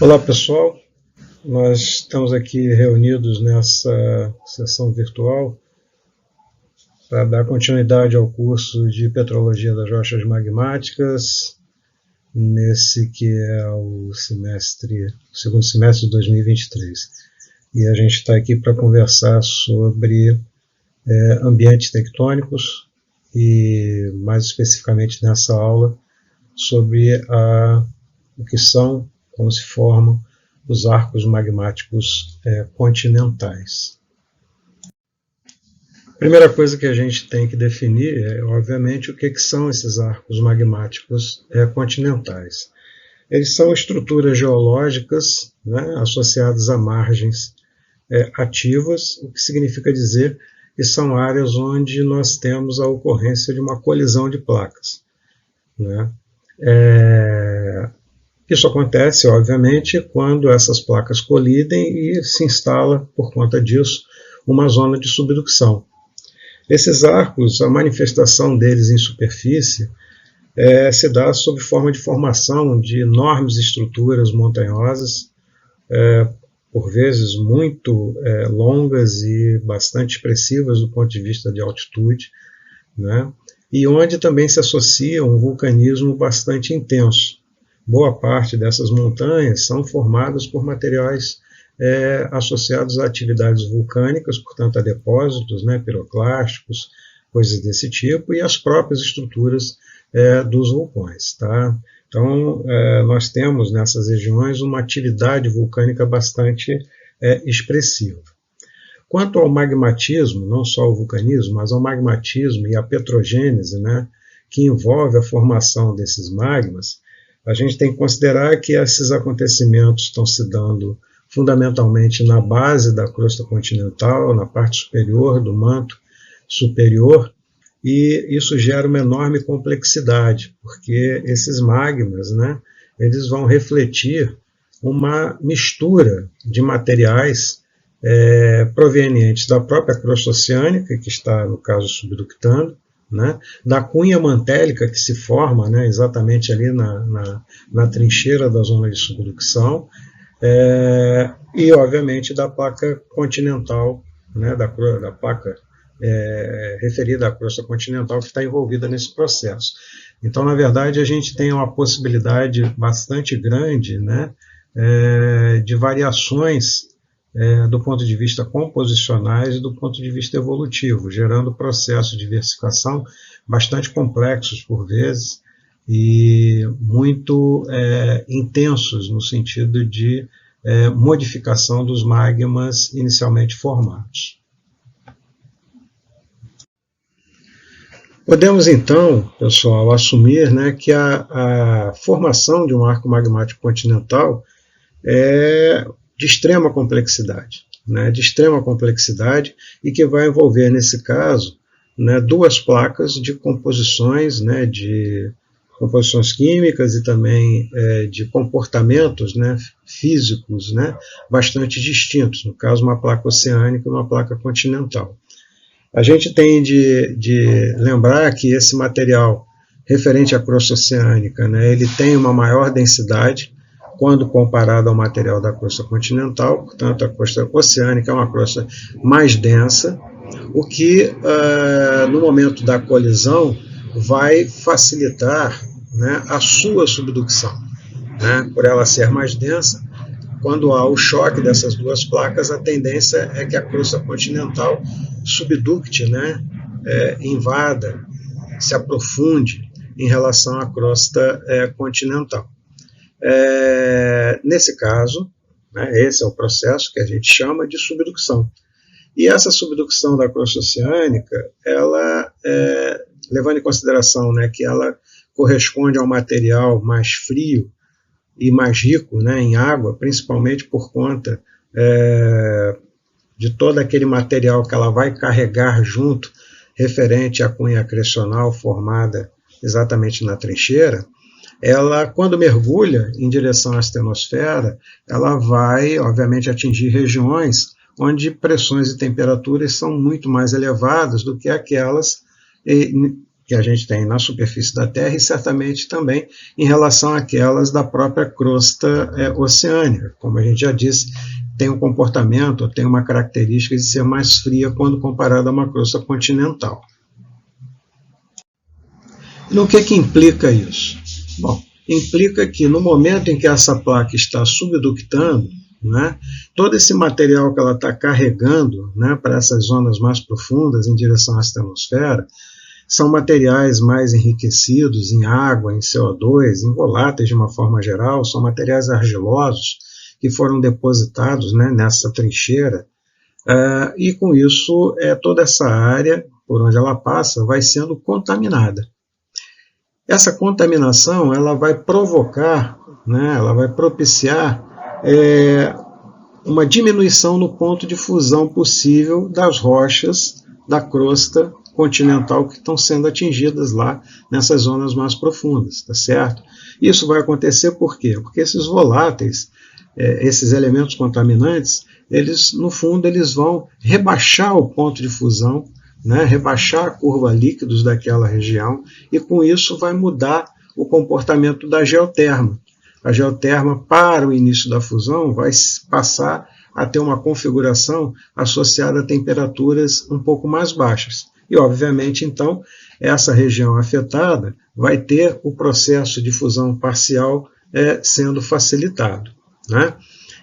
Olá pessoal, nós estamos aqui reunidos nessa sessão virtual para dar continuidade ao curso de Petrologia das Rochas Magmáticas, nesse que é o segundo semestre de 2023. E a gente está aqui para conversar sobre ambientes tectônicos e, mais especificamente nessa aula, sobre o que são, como se formam os arcos magmáticos continentais. A primeira coisa que a gente tem que definir é, obviamente, o que são esses arcos magmáticos continentais. Eles são estruturas geológicas, né, associadas a margens ativas, o que significa dizer que são áreas onde nós temos a ocorrência de uma colisão de placas, né? Isso acontece, obviamente, quando essas placas colidem e se instala, por conta disso, uma zona de subducção. Esses arcos, a manifestação deles em superfície se dá sob forma de formação de enormes estruturas montanhosas, por vezes muito longas e bastante expressivas do ponto de vista de altitude, né? E onde também se associa um vulcanismo bastante intenso. Boa parte dessas montanhas são formadas por materiais associados a atividades vulcânicas, portanto a depósitos, né, piroclásticos, coisas desse tipo, e as próprias estruturas dos vulcões. Tá? Então, nós temos nessas regiões uma atividade vulcânica bastante expressiva. Quanto ao magmatismo, não só o vulcanismo, mas ao magmatismo e à petrogênese, né, que envolve a formação desses magmas, a gente tem que considerar que esses acontecimentos estão se dando fundamentalmente na base da crosta continental, na parte superior do manto superior, e isso gera uma enorme complexidade, porque esses magmas, né, eles vão refletir uma mistura de materiais provenientes da própria crosta oceânica, que está, no caso, subductando, né, da cunha mantélica que se forma, né, exatamente ali na trincheira da zona de subducção, e, obviamente, da placa continental, né, da placa referida à crosta continental que está envolvida nesse processo. Então, na verdade, a gente tem uma possibilidade bastante grande, né, de variações do ponto de vista composicionais e do ponto de vista evolutivo, gerando processos de diversificação bastante complexos por vezes e muito intensos no sentido de modificação dos magmas inicialmente formados. Podemos então, pessoal, assumir, né, que a formação de um arco magmático continental é de extrema complexidade, né, e que vai envolver, nesse caso, né, duas placas de composições, né, de composições químicas e também de comportamentos, né, físicos, né, bastante distintos, no caso uma placa oceânica e uma placa continental. A gente tem de lembrar que esse material referente à crosta oceânica, né, ele tem uma maior densidade quando comparado ao material da crosta continental, portanto a crosta oceânica é uma crosta mais densa, o que no momento da colisão vai facilitar, né, a sua subducção, né, por ela ser mais densa. Quando há o choque dessas duas placas, a tendência é que a crosta continental subducte, né, invada, se aprofunde em relação à crosta continental. Nesse caso, né, esse é o processo que a gente chama de subducção. E essa subducção da crosta oceânica, ela, levando em consideração, né, que ela corresponde a um material mais frio e mais rico, né, em água, principalmente por conta de todo aquele material que ela vai carregar junto, referente à cunha acrecional formada exatamente na trincheira, ela, quando mergulha em direção à astenosfera, ela vai, obviamente, atingir regiões onde pressões e temperaturas são muito mais elevadas do que aquelas que a gente tem na superfície da Terra e certamente também em relação àquelas da própria crosta oceânica. Como a gente já disse, tem um comportamento, tem uma característica de ser mais fria quando comparada a uma crosta continental. No que implica isso? Bom, implica que no momento em que essa placa está subductando, né, todo esse material que ela está carregando, né, para essas zonas mais profundas em direção à estratosfera, são materiais mais enriquecidos em água, em CO2, em voláteis de uma forma geral, são materiais argilosos que foram depositados, né, nessa trincheira, e com isso toda essa área por onde ela passa vai sendo contaminada. Essa contaminação ela vai provocar, né, ela vai propiciar uma diminuição no ponto de fusão possível das rochas da crosta continental que estão sendo atingidas lá nessas zonas mais profundas, tá certo? Isso vai acontecer por quê? Porque esses voláteis, esses elementos contaminantes, eles, no fundo, eles vão rebaixar o ponto de fusão, né, rebaixar a curva líquidos daquela região, e com isso vai mudar o comportamento da geoterma. A geoterma, para o início da fusão, vai passar a ter uma configuração associada a temperaturas um pouco mais baixas. E, obviamente, então, essa região afetada vai ter o processo de fusão parcial sendo facilitado, né?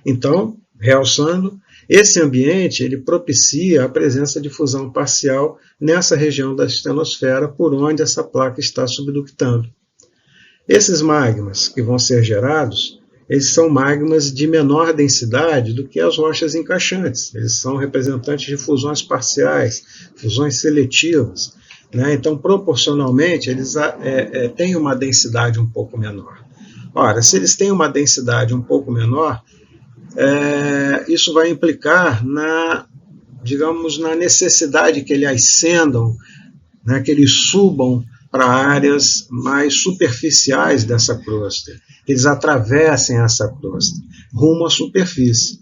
Então, realçando, esse ambiente ele propicia a presença de fusão parcial nessa região da estenosfera por onde essa placa está subductando. Esses magmas que vão ser gerados, eles são magmas de menor densidade do que as rochas encaixantes. Eles são representantes de fusões parciais, fusões seletivas, né? Então, proporcionalmente, eles têm uma densidade um pouco menor. Ora, se eles têm uma densidade um pouco menor, isso vai implicar digamos, na necessidade que eles ascendam, né, que eles subam para áreas mais superficiais dessa crosta, eles atravessem essa crosta rumo à superfície.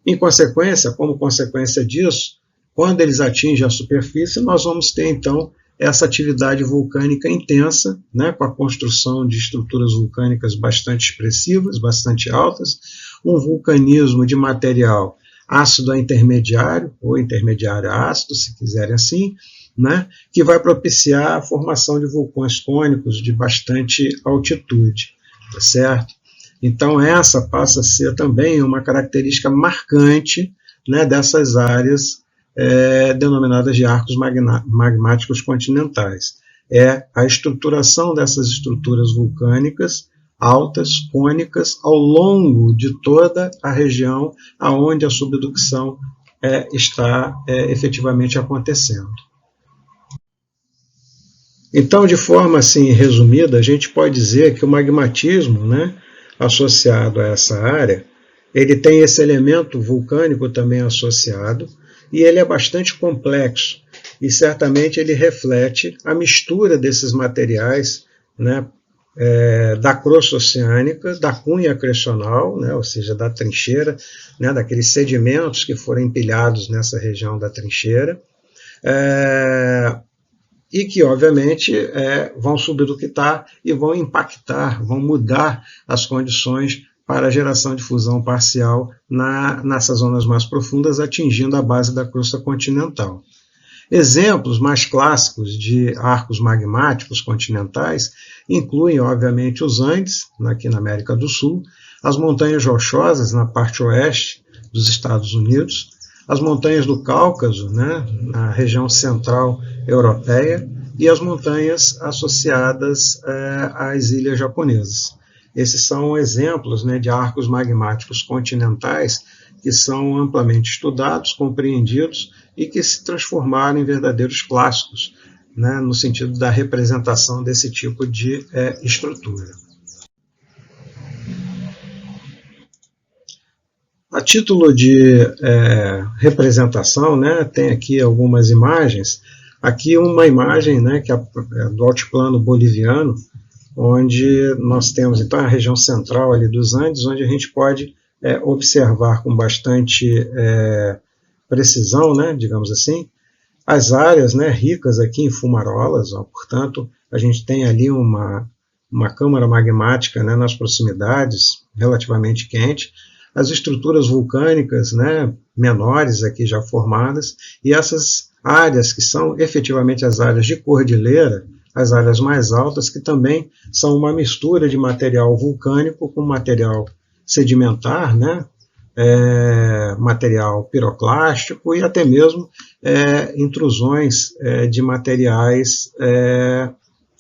Em consequência, como consequência disso, quando eles atingem a superfície, nós vamos ter então essa atividade vulcânica intensa, né, com a construção de estruturas vulcânicas bastante expressivas, bastante altas, um vulcanismo de material ácido a intermediário, ou intermediário a ácido, se quiserem assim, né, que vai propiciar a formação de vulcões cônicos de bastante altitude, tá certo? Então essa passa a ser também uma característica marcante, né, dessas áreas denominadas de arcos magmáticos continentais. É a estruturação dessas estruturas vulcânicas altas, cônicas, ao longo de toda a região aonde a subducção está efetivamente acontecendo. Então, de forma assim resumida, a gente pode dizer que o magmatismo, né, associado a essa área, ele tem esse elemento vulcânico também associado, e ele é bastante complexo, e certamente ele reflete a mistura desses materiais, né, da crosta oceânica, da cunha acrecional, né, ou seja, da trincheira, né, daqueles sedimentos que foram empilhados nessa região da trincheira, e que, obviamente, vão subductar e vão impactar, vão mudar as condições para a geração de fusão parcial nessas zonas mais profundas, atingindo a base da crosta continental. Exemplos mais clássicos de arcos magmáticos continentais incluem, obviamente, os Andes, aqui na América do Sul, as montanhas rochosas na parte oeste dos Estados Unidos, as montanhas do Cáucaso, né, na região central europeia, e as montanhas associadas às ilhas japonesas. Esses são exemplos, né, de arcos magmáticos continentais que são amplamente estudados, compreendidos e que se transformaram em verdadeiros clássicos, né, no sentido da representação desse tipo de estrutura. A título de representação, né, tem aqui algumas imagens. Aqui uma imagem, né, que é do altiplano boliviano, onde nós temos então a região central ali dos Andes, onde a gente pode observar com bastante precisão, né, digamos assim, As áreas, né, ricas aqui em fumarolas, ó, portanto, a gente tem ali uma câmara magmática, né, nas proximidades, relativamente quente, as estruturas vulcânicas, né, menores aqui já formadas, e essas áreas que são efetivamente as áreas de cordilheira, as áreas mais altas, que também são uma mistura de material vulcânico com material sedimentar, né, material piroclástico e até mesmo intrusões de materiais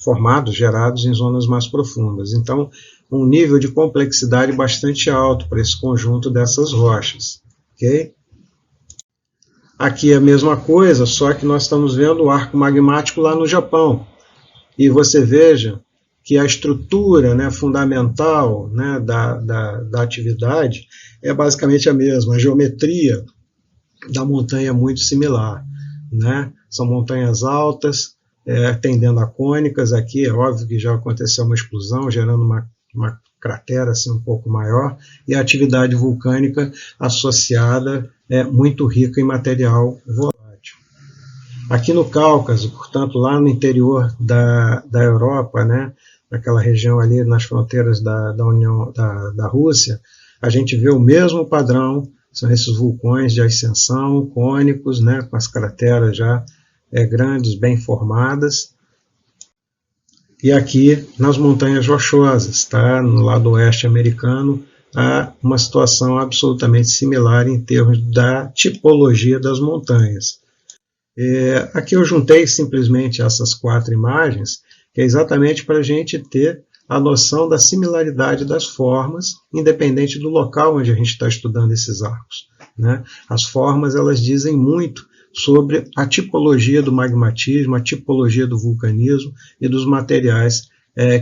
formados, gerados em zonas mais profundas. Então, um nível de complexidade bastante alto para esse conjunto dessas rochas. Okay? Aqui é a mesma coisa, só que nós estamos vendo o arco magmático lá no Japão. E você veja que a estrutura, né, fundamental, né, da atividade é basicamente a mesma. A geometria da montanha é muito similar. Né? São montanhas altas, tendendo a cônicas. Aqui é óbvio que já aconteceu uma explosão, gerando uma cratera assim, um pouco maior, e a atividade vulcânica associada é muito rica em material volátil. Aqui no Cáucaso, portanto, lá no interior da Europa, né, naquela região ali nas fronteiras da Rússia, a gente vê o mesmo padrão, são esses vulcões de ascensão, cônicos, né, com as crateras já grandes, bem formadas. E aqui nas montanhas rochosas, tá, no lado oeste americano, há uma situação absolutamente similar em termos da tipologia das montanhas. Aqui eu juntei simplesmente essas 4 imagens, que é exatamente para a gente ter a noção da similaridade das formas, independente do local onde a gente está estudando esses arcos. Né? As formas, elas dizem muito sobre a tipologia do magmatismo, a tipologia do vulcanismo e dos materiais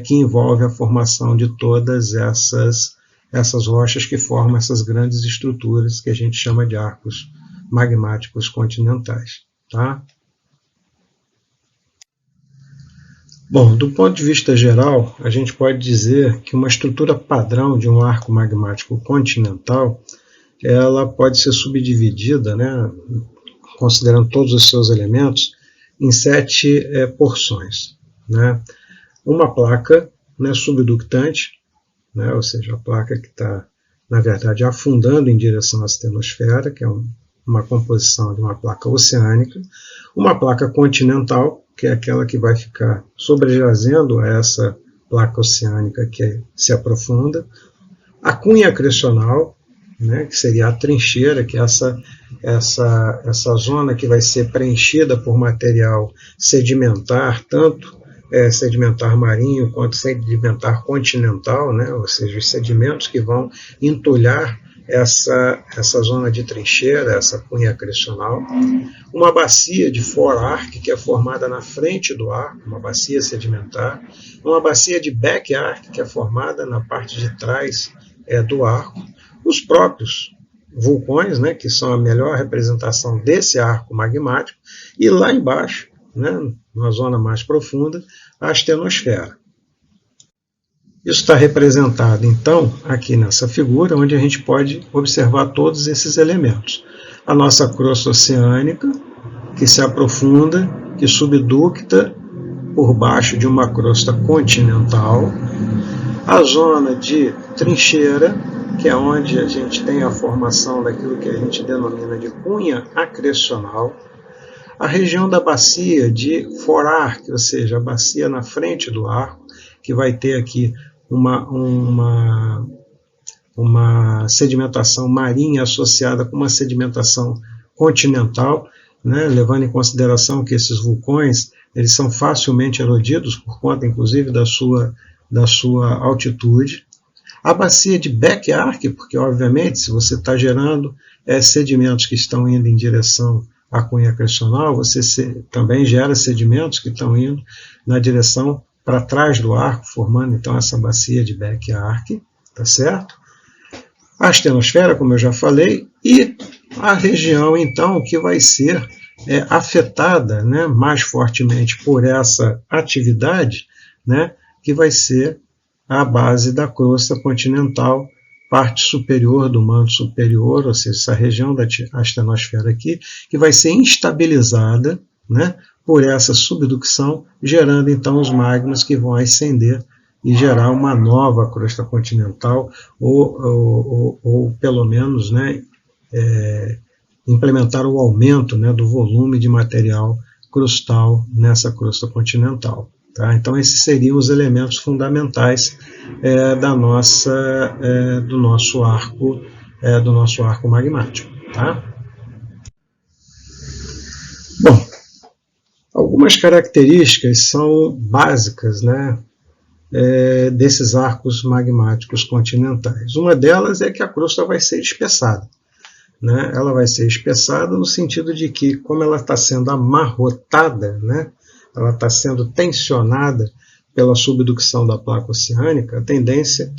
que envolvem a formação de todas essas rochas que formam essas grandes estruturas que a gente chama de arcos magmáticos continentais. Tá? Bom, do ponto de vista geral, a gente pode dizer que uma estrutura padrão de um arco magmático continental, ela pode ser subdividida, né, considerando todos os seus elementos, em 7 porções. Né? Uma placa, né, subductante, né, ou seja, a placa que está, na verdade, afundando em direção à astenosfera, que é uma composição de uma placa oceânica, uma placa continental, que é aquela que vai ficar sobrejazendo a essa placa oceânica que se aprofunda, a cunha acrecional, né, que seria a trincheira, que é essa zona que vai ser preenchida por material sedimentar, tanto sedimentar marinho quanto sedimentar continental, né, ou seja, os sedimentos que vão entulhar essa zona de trincheira, essa cunha acrecional, uma bacia de fore-arc, que é formada na frente do arco, uma bacia sedimentar, uma bacia de back-arc, que é formada na parte de trás do arco, os próprios vulcões, né, que são a melhor representação desse arco magmático, e lá embaixo, né, na zona mais profunda, a astenosfera. Isso está representado, então, aqui nessa figura, onde a gente pode observar todos esses elementos. A nossa crosta oceânica, que se aprofunda, que subducta por baixo de uma crosta continental. A zona de trincheira, que é onde a gente tem a formação daquilo que a gente denomina de cunha acrecional. A região da bacia de fore-arc, ou seja, a bacia na frente do arco, que vai ter aqui uma sedimentação marinha associada com uma sedimentação continental, né, levando em consideração que esses vulcões eles são facilmente erodidos por conta, inclusive, da sua altitude. A bacia de back-arc, porque, obviamente, se você está gerando sedimentos que estão indo em direção à cunha acrecional, você também gera sedimentos que estão indo na direção para trás do arco, formando então essa bacia de back-arc, tá certo? A astenosfera, como eu já falei, e a região então que vai ser afetada, né, mais fortemente por essa atividade, né, que vai ser a base da crosta continental, parte superior do manto superior, ou seja, essa região da astenosfera aqui, que vai ser instabilizada, né, por essa subducção, gerando então os magmas que vão ascender e gerar uma nova crosta continental, ou pelo menos, né, implementar o aumento, né, do volume de material crustal nessa crosta continental. Tá? Então esses seriam os elementos fundamentais do nosso arco magmático. Tá? Bom, algumas características são básicas, né, desses arcos magmáticos continentais. Uma delas é que a crosta vai ser espessada. Né? Ela vai ser espessada no sentido de que, como ela está sendo amarrotada, né, ela está sendo tensionada pela subducção da placa oceânica, a tendência,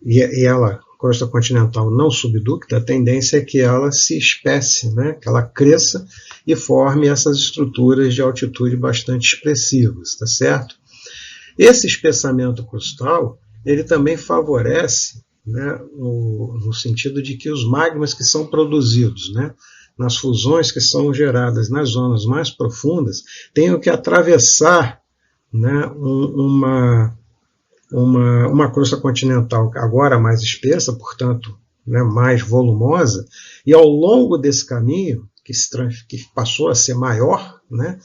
e ela, crosta continental não subducta, a tendência é que ela se espesse, né, que ela cresça e forme essas estruturas de altitude bastante expressivas, tá certo? Esse espessamento crustal, ele também favorece, né, no sentido de que os magmas que são produzidos, né, nas fusões que são geradas nas zonas mais profundas, tenham que atravessar, né, uma crosta continental agora mais espessa, portanto, né, mais volumosa, e ao longo desse caminho, que passou a ser maior, né,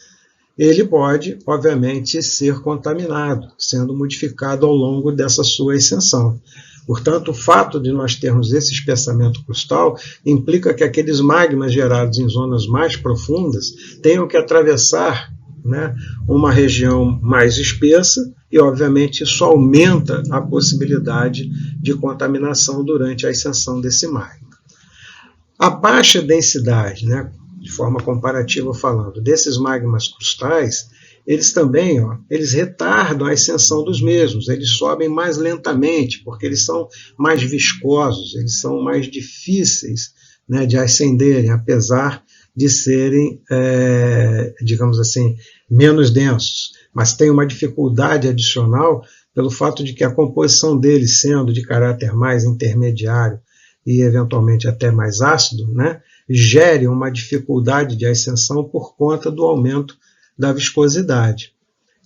ele pode, obviamente, ser contaminado, sendo modificado ao longo dessa sua ascensão. Portanto, o fato de nós termos esse espessamento crustal implica que aqueles magmas gerados em zonas mais profundas tenham que atravessar, né, uma região mais espessa e, obviamente, isso aumenta a possibilidade de contaminação durante a ascensão desse magma. A baixa densidade, né, de forma comparativa falando, desses magmas crustais, eles também eles retardam a ascensão dos mesmos, eles sobem mais lentamente, porque eles são mais viscosos, eles são mais difíceis, né, de ascenderem, apesar de serem, digamos assim, menos densos. Mas tem uma dificuldade adicional pelo fato de que a composição deles, sendo de caráter mais intermediário e eventualmente até mais ácido, né, gere uma dificuldade de ascensão por conta do aumento da viscosidade.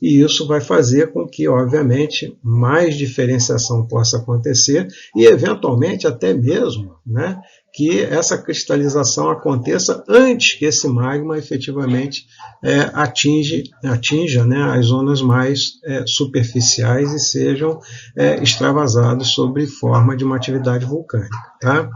E isso vai fazer com que, obviamente, mais diferenciação possa acontecer e, eventualmente, até mesmo, né, que essa cristalização aconteça antes que esse magma efetivamente atinja, né, as zonas mais superficiais e sejam extravasados sob forma de uma atividade vulcânica. Tá?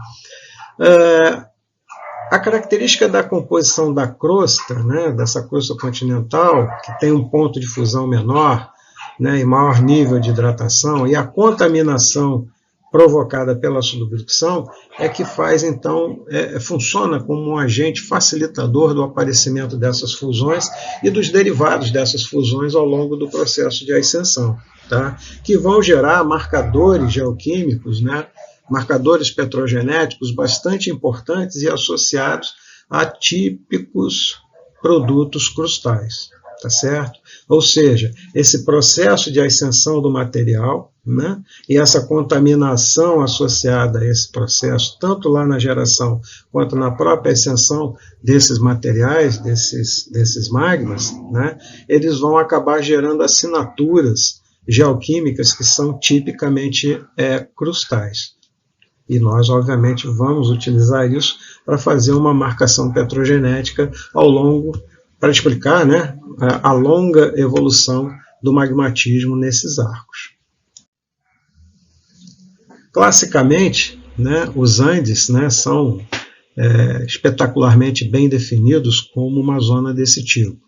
A característica da composição da crosta, né, dessa crosta continental, que tem um ponto de fusão menor, né, e maior nível de hidratação, e a contaminação provocada pela subducção, é que faz, então, funciona como um agente facilitador do aparecimento dessas fusões e dos derivados dessas fusões ao longo do processo de ascensão, tá? Que vão gerar marcadores geoquímicos, né, marcadores petrogenéticos bastante importantes e associados a típicos produtos crustais, tá certo? Ou seja, esse processo de ascensão do material, né, e essa contaminação associada a esse processo, tanto lá na geração quanto na própria ascensão desses materiais, desses magmas, né, eles vão acabar gerando assinaturas geoquímicas que são tipicamente crustais. E nós, obviamente, vamos utilizar isso para fazer uma marcação petrogenética ao longo, para explicar, né, a longa evolução do magmatismo nesses arcos. Classicamente, né, os Andes, né, são espetacularmente bem definidos como uma zona desse tipo.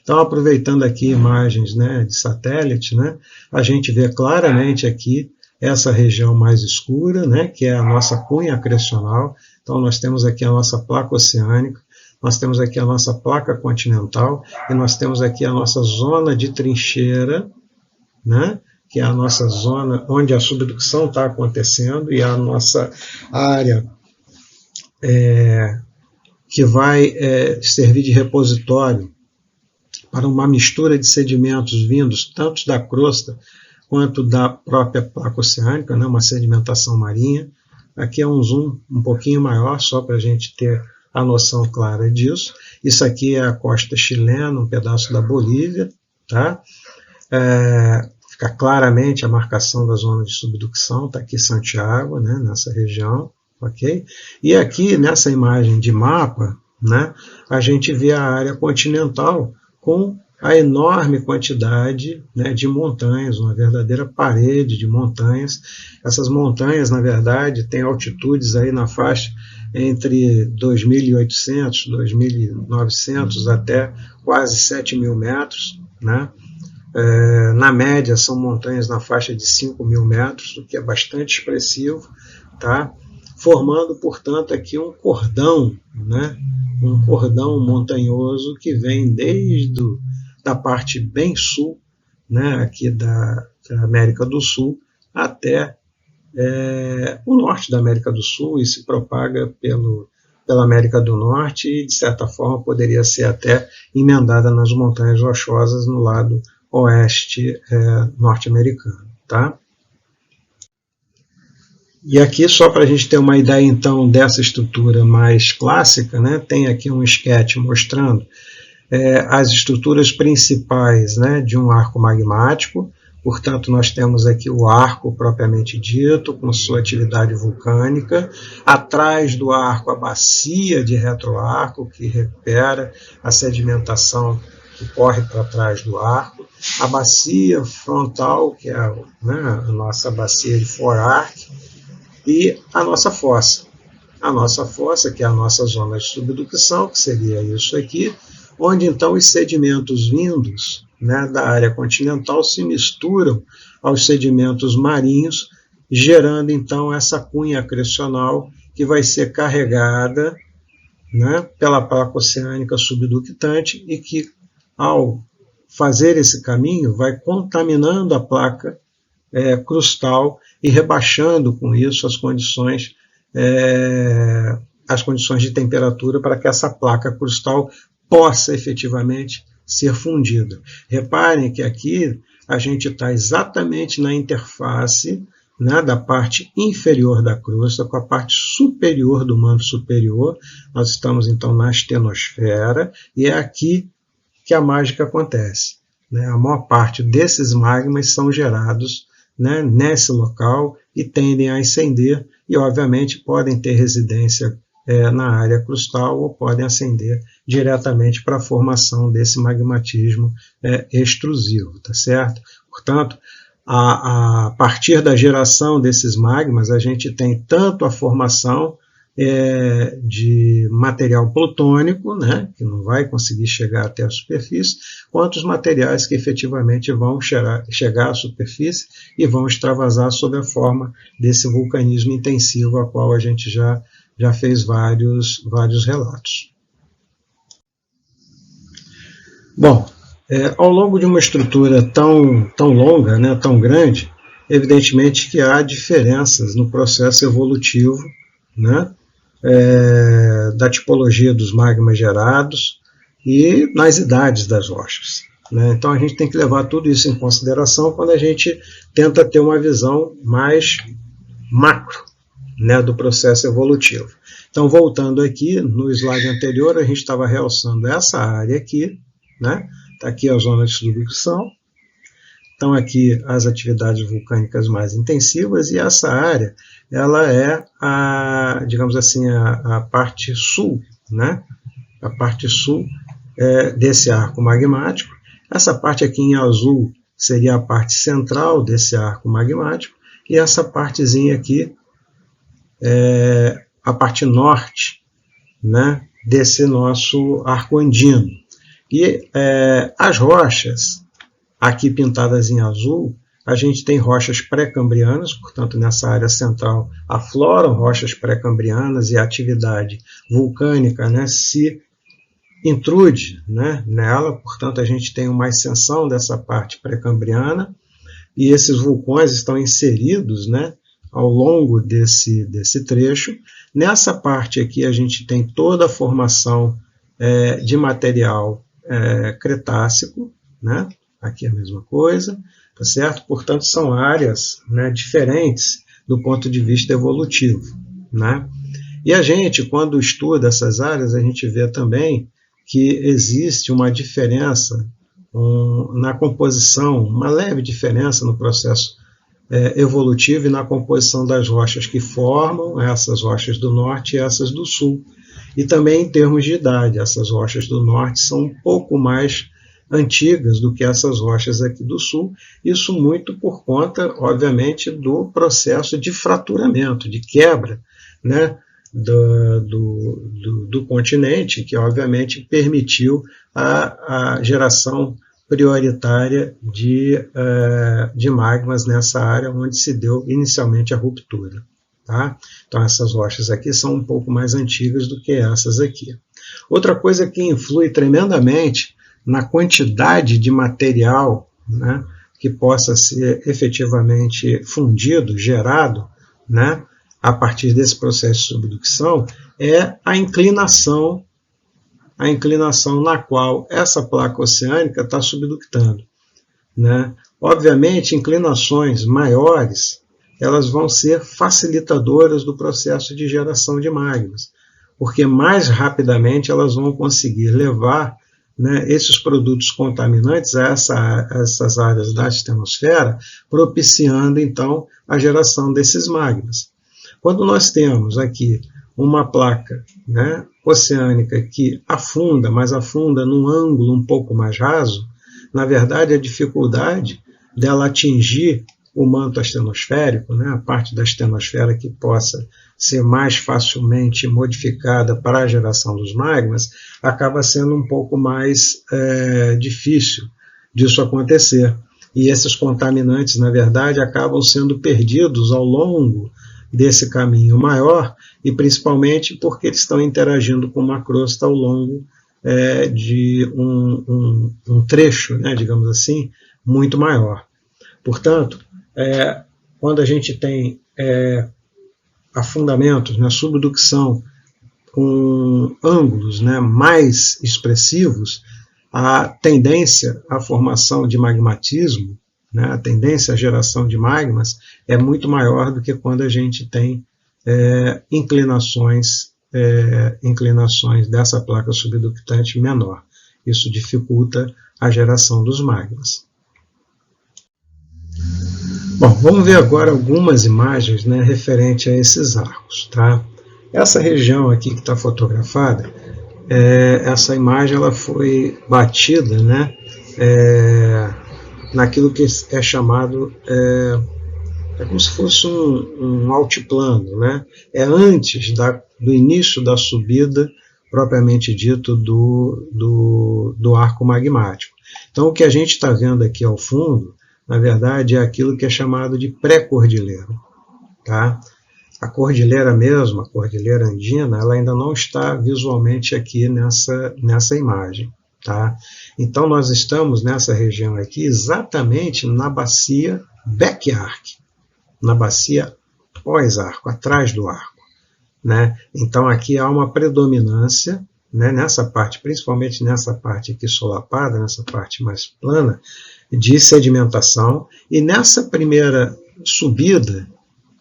Então, aproveitando aqui imagens, né, de satélite, né, a gente vê claramente aqui essa região mais escura, né, que é a nossa cunha acrecional. Então, nós temos aqui a nossa placa oceânica, nós temos aqui a nossa placa continental, e nós temos aqui a nossa zona de trincheira, né, que é a nossa zona onde a subducção está acontecendo, e a nossa área que vai servir de repositório para uma mistura de sedimentos vindos tanto da crosta quanto da própria placa oceânica, né, uma sedimentação marinha. Aqui é um zoom um pouquinho maior, só para a gente ter a noção clara disso. Isso aqui é a costa chilena, um pedaço da Bolívia, tá? Fica claramente a marcação da zona de subducção, está aqui Santiago, né, nessa região, ok? E aqui nessa imagem de mapa, né, a gente vê a área continental com a enorme quantidade, né, de montanhas, uma verdadeira parede de montanhas. Essas montanhas, na verdade, têm altitudes aí na faixa entre 2.800, 2.900 até quase 7.000 metros, né? Na média, são montanhas na faixa de 5.000 metros, o que é bastante expressivo, tá? Formando, portanto, aqui um cordão, né? Um cordão montanhoso que vem desde da parte bem sul, né? Aqui da América do Sul, até o norte da América do Sul e se propaga pela América do Norte e, de certa forma, poderia ser até emendada nas montanhas rochosas no lado oeste norte-americano, tá? E aqui, só para a gente ter uma ideia, então, dessa estrutura mais clássica, né, tem aqui um esquete mostrando as estruturas principais, né, de um arco magmático. Portanto, nós temos aqui o arco propriamente dito, com sua atividade vulcânica. Atrás do arco, a bacia de retroarco, que recupera a sedimentação que corre para trás do arco. A bacia frontal, que é, né, a nossa bacia de forearc, e a nossa fossa. A nossa fossa, que é a nossa zona de subducção, que seria isso aqui, onde então os sedimentos vindos, né, da área continental se misturam aos sedimentos marinhos, gerando então essa cunha acrecional que vai ser carregada, né, pela placa oceânica subductante e que, ao fazer esse caminho, vai contaminando a placa crustal e rebaixando com isso as condições de temperatura para que essa placa crustal possa efetivamente ser fundida. Reparem que aqui a gente está exatamente na interface, né, da parte inferior da crosta com a parte superior do manto superior. Nós estamos então na astenosfera e é aqui que a mágica acontece, né? A maior parte desses magmas são gerados, né, nesse local e tendem a ascender e, obviamente, podem ter residência na área crustal ou podem ascender diretamente para a formação desse magmatismo extrusivo, tá certo? Portanto, a partir da geração desses magmas, a gente tem tanto a formação de material plutônico, né, que não vai conseguir chegar até a superfície, quanto os materiais que efetivamente vão chegar à superfície e vão extravasar sob a forma desse vulcanismo intensivo, a qual a gente já fez vários relatos. Bom, ao longo de uma estrutura tão longa, né, tão grande, evidentemente que há diferenças no processo evolutivo, né, da tipologia dos magmas gerados e nas idades das rochas, né? Então a gente tem que levar tudo isso em consideração quando a gente tenta ter uma visão mais macro, né, do processo evolutivo. Então, voltando aqui, no slide anterior, a gente estava realçando essa área aqui, né? Está aqui a zona de subducção. Então, aqui as atividades vulcânicas mais intensivas, e essa área, ela é digamos assim, a parte sul, né? A parte sul desse arco magmático. Essa parte aqui em azul seria a parte central desse arco magmático, e essa partezinha aqui a parte norte, né, desse nosso arco andino. E as rochas, aqui pintadas em azul, a gente tem rochas pré-cambrianas, portanto, nessa área central afloram rochas pré-cambrianas e a atividade vulcânica, né, se intrude, né, nela, portanto, a gente tem uma ascensão dessa parte pré-cambriana e esses vulcões estão inseridos, né, ao longo desse trecho. Nessa parte aqui a gente tem toda a formação de material cretácico, né? Aqui a mesma coisa, tá certo? Portanto, são áreas, né, diferentes do ponto de vista evolutivo, né? E a gente, quando estuda essas áreas, a gente vê também que existe uma diferença na composição, uma leve diferença no processo evolutivo e na composição das rochas que formam essas rochas do norte e essas do sul. E também em termos de idade, essas rochas do norte são um pouco mais antigas do que essas rochas aqui do sul, isso muito por conta, obviamente, do processo de fraturamento, de quebra, né, do continente, que obviamente permitiu a geração prioritária de magmas nessa área onde se deu inicialmente a ruptura. Tá? Então essas rochas aqui são um pouco mais antigas do que essas aqui. Outra coisa que influi tremendamente na quantidade de material, né, que possa ser efetivamente fundido, gerado, né, a partir desse processo de subducção, é a inclinação na qual essa placa oceânica está subductando, né? Obviamente, inclinações maiores, elas vão ser facilitadoras do processo de geração de magmas, porque mais rapidamente elas vão conseguir levar, né, esses produtos contaminantes a essas áreas da astenosfera, propiciando então a geração desses magmas. Quando nós temos aqui uma placa, né, oceânica que afunda, mas afunda num ângulo um pouco mais raso, na verdade a dificuldade dela atingir o manto astenosférico, né, a parte da astenosfera que possa ser mais facilmente modificada para a geração dos magmas, acaba sendo um pouco mais difícil disso acontecer. E esses contaminantes, na verdade, acabam sendo perdidos ao longo desse caminho maior, e principalmente porque eles estão interagindo com uma crosta ao longo de um trecho, né, digamos assim, muito maior. Portanto, quando a gente tem afundamentos, né, subducção com ângulos, né, mais expressivos, a tendência à formação de magmatismo, né, a tendência à geração de magmas é muito maior do que quando a gente tem inclinações dessa placa subductante menor. Isso dificulta a geração dos magmas. Bom, vamos ver agora algumas imagens, né, referente a esses arcos. Tá? Essa região aqui que está fotografada, essa imagem ela foi batida, né, naquilo que é chamado, como se fosse um altiplano, né? É antes do início da subida, propriamente dito, do arco magmático. Então, o que a gente está vendo aqui ao fundo, na verdade, é aquilo que é chamado de pré-cordilheira. Tá? A cordilheira mesmo, a cordilheira andina, ela ainda não está visualmente aqui nessa imagem. Tá? Então, nós estamos nessa região aqui exatamente na bacia back-arc, na bacia pós-arco, atrás do arco. Né? Então, aqui há uma predominância, né, nessa parte, principalmente nessa parte aqui solapada, nessa parte mais plana, de sedimentação, e nessa primeira subida,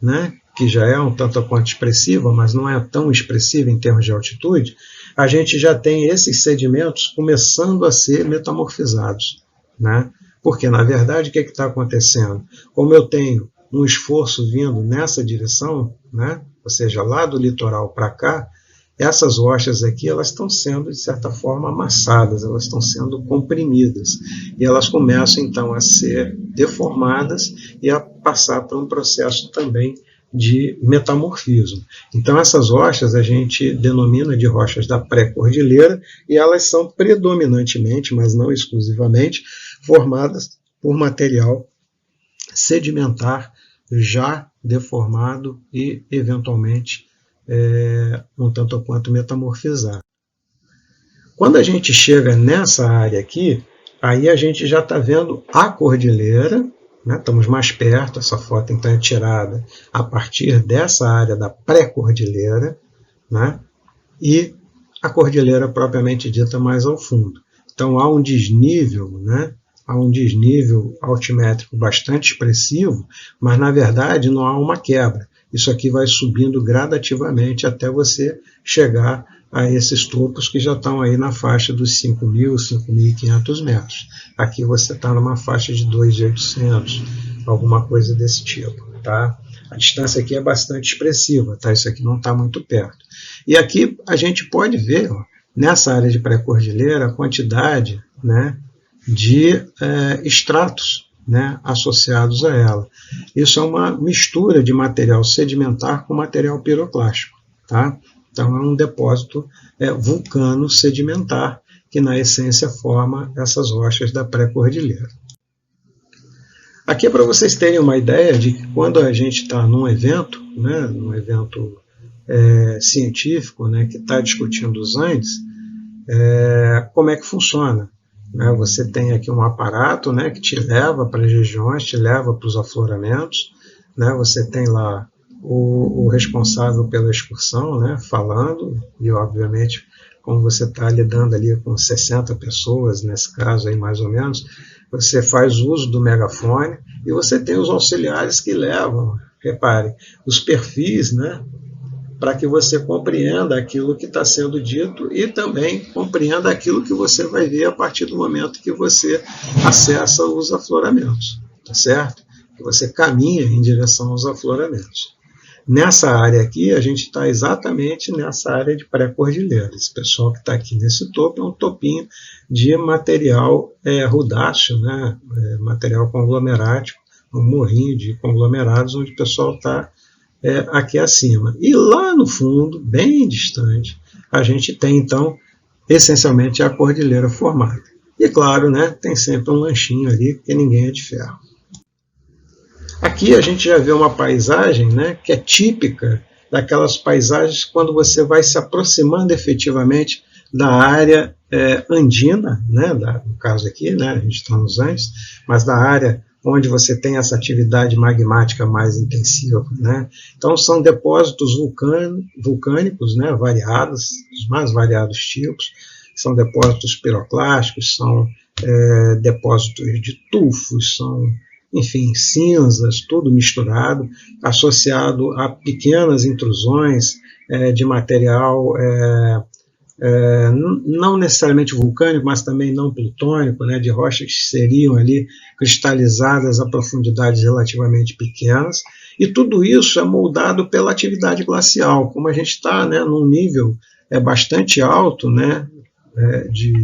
né, que já é um tanto quanto expressiva, mas não é tão expressiva em termos de altitude, a gente já tem esses sedimentos começando a ser metamorfizados. Né? Porque, na verdade, o que está acontecendo? Como eu tenho um esforço vindo nessa direção, né, ou seja, lá do litoral para cá, essas rochas aqui elas estão sendo, de certa forma, amassadas, elas estão sendo comprimidas, e elas começam, então, a ser deformadas e a passar por um processo também de metamorfismo. Então, essas rochas a gente denomina de rochas da pré-cordilheira, e elas são predominantemente, mas não exclusivamente, formadas por material sedimentar já deformado e, eventualmente, um tanto quanto metamorfizado. Quando a gente chega nessa área aqui, aí a gente já está vendo a cordilheira, né? Estamos mais perto, essa foto então é tirada a partir dessa área da pré-cordilheira, né? E a cordilheira propriamente dita mais ao fundo. Então há um desnível, né? Há um desnível altimétrico bastante expressivo, mas na verdade não há uma quebra. isso aqui vai subindo gradativamente até você chegar a esses topos que já estão aí na faixa dos 5.000, 5.500 metros. Aqui você está numa faixa de 2.800, alguma coisa desse tipo, tá? A distância aqui é bastante expressiva, tá? Isso aqui não está muito perto. E aqui a gente pode ver, ó, nessa área de pré-cordilheira, a quantidade, né, de estratos, né, associados a ela. Isso é uma mistura de material sedimentar com material piroclástico, tá? Então é um depósito vulcano sedimentar que na essência forma essas rochas da pré-cordilheira. Aqui é para vocês terem uma ideia de que quando a gente está num evento, né, num evento científico, né, que está discutindo os Andes, como é que funciona. Né? Você tem aqui um aparato, né, que te leva para as regiões, te leva para os afloramentos, né? Você tem lá o responsável pela excursão, né, falando, e obviamente, como você está lidando ali com 60 pessoas, nesse caso aí mais ou menos, você faz uso do megafone e você tem os auxiliares que levam, repare, os perfis, né, para que você compreenda aquilo que está sendo dito e também compreenda aquilo que você vai ver a partir do momento que você acessa os afloramentos, tá certo? Que você caminha em direção aos afloramentos. Nessa área aqui, a gente está exatamente nessa área de pré-cordilheira. Esse pessoal que está aqui nesse topo é um topinho de material rudáceo, né? Material conglomerático, um morrinho de conglomerados, onde o pessoal está aqui acima. E lá no fundo, bem distante, a gente tem, então, essencialmente a cordilheira formada. E claro, né, tem sempre um lanchinho ali, porque ninguém é de ferro. Aqui a gente já vê uma paisagem, né, que é típica daquelas paisagens quando você vai se aproximando efetivamente da área andina, né, no caso aqui, né, a gente está nos Andes, mas da área onde você tem essa atividade magmática mais intensiva, né? Então são depósitos vulcânicos, né, variados, os mais variados tipos, são depósitos piroclásticos, são depósitos de tufos, são, enfim, cinzas, tudo misturado, associado a pequenas intrusões de material não necessariamente vulcânico, mas também não plutônico, né, de rochas que seriam ali cristalizadas a profundidades relativamente pequenas, e tudo isso é moldado pela atividade glacial. Como a gente está, né, num nível bastante alto, né, de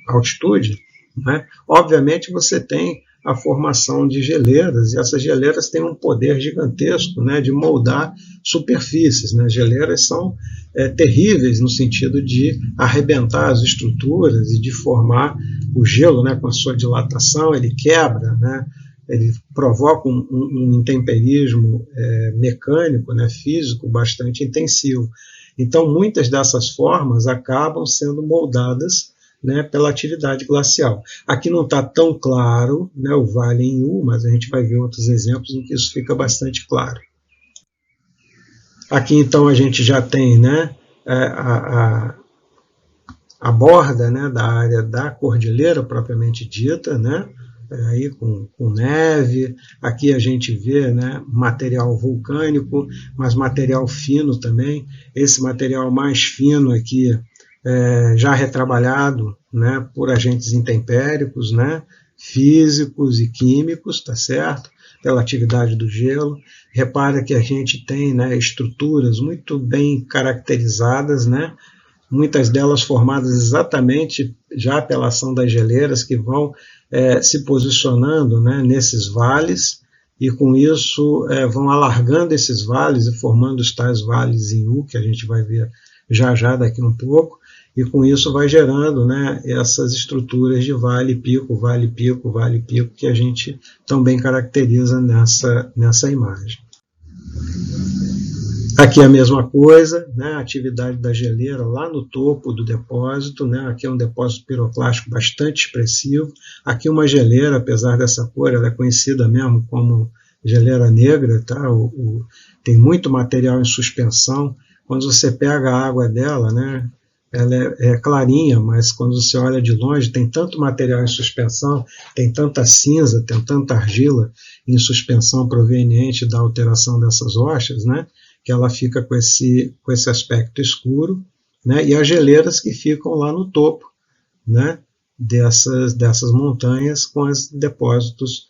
altitude, né, obviamente você tem a formação de geleiras, e essas geleiras têm um poder gigantesco, né, de moldar superfícies. Né? Geleiras são terríveis no sentido de arrebentar as estruturas e de formar o gelo, né, com a sua dilatação, ele quebra, né, ele provoca um intemperismo mecânico, né, físico, bastante intensivo. Então, muitas dessas formas acabam sendo moldadas, né, pela atividade glacial. Aqui não está tão claro, né, o vale em U, mas a gente vai ver outros exemplos em que isso fica bastante claro. Aqui então a gente já tem, né, a borda, né, da área da cordilheira propriamente dita, né, aí com neve. Aqui a gente vê, né, material vulcânico, mas material fino também. Esse material mais fino aqui já retrabalhado, né, por agentes intempéricos, né, físicos e químicos, tá certo? Pela atividade do gelo. Repara que a gente tem, né, estruturas muito bem caracterizadas, né, muitas delas formadas exatamente já pela ação das geleiras que vão se posicionando, né, nesses vales, e com isso vão alargando esses vales e formando os tais vales em U, que a gente vai ver já daqui um pouco, e com isso vai gerando, né, essas estruturas de vale-pico, vale-pico, vale-pico, que a gente também caracteriza nessa imagem. Aqui é a mesma coisa, né, a atividade da geleira lá no topo do depósito, né, aqui é um depósito piroclástico bastante expressivo. Aqui uma geleira, apesar dessa cor, ela é conhecida mesmo como geleira negra, tá? Tem muito material em suspensão. Quando você pega a água dela, né, ela é clarinha, mas quando você olha de longe, tem tanto material em suspensão, tem tanta cinza, tem tanta argila em suspensão proveniente da alteração dessas rochas, né, que ela fica com esse aspecto escuro, né, e as geleiras que ficam lá no topo, né, dessas montanhas com os depósitos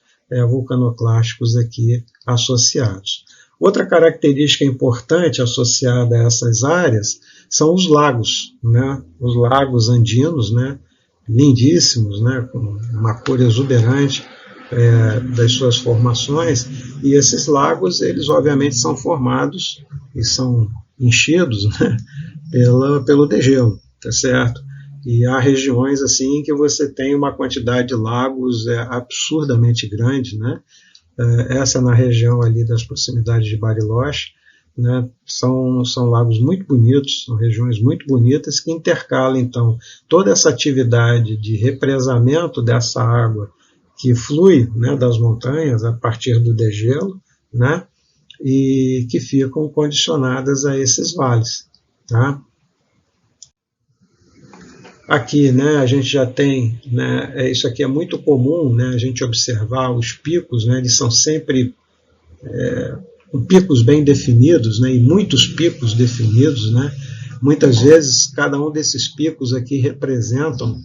vulcanoclásticos aqui associados. Outra característica importante associada a essas áreas são os lagos, né? Os lagos andinos, né? Lindíssimos, né? Com uma cor exuberante das suas formações, e esses lagos, eles obviamente são formados e são enchidos, né? pelo degelo, tá certo? E há regiões assim que você tem uma quantidade de lagos absurdamente grande, né? Essa na região ali das proximidades de Bariloche, né? São lagos muito bonitos, são regiões muito bonitas que intercalam então toda essa atividade de represamento dessa água que flui, né, das montanhas a partir do degelo, né? E que ficam condicionadas a esses vales, tá? Aqui, né, a gente já tem, né, isso aqui é muito comum, né, a gente observar os picos, né, eles são sempre com picos bem definidos, né, e muitos picos definidos, né. Muitas vezes cada um desses picos aqui representam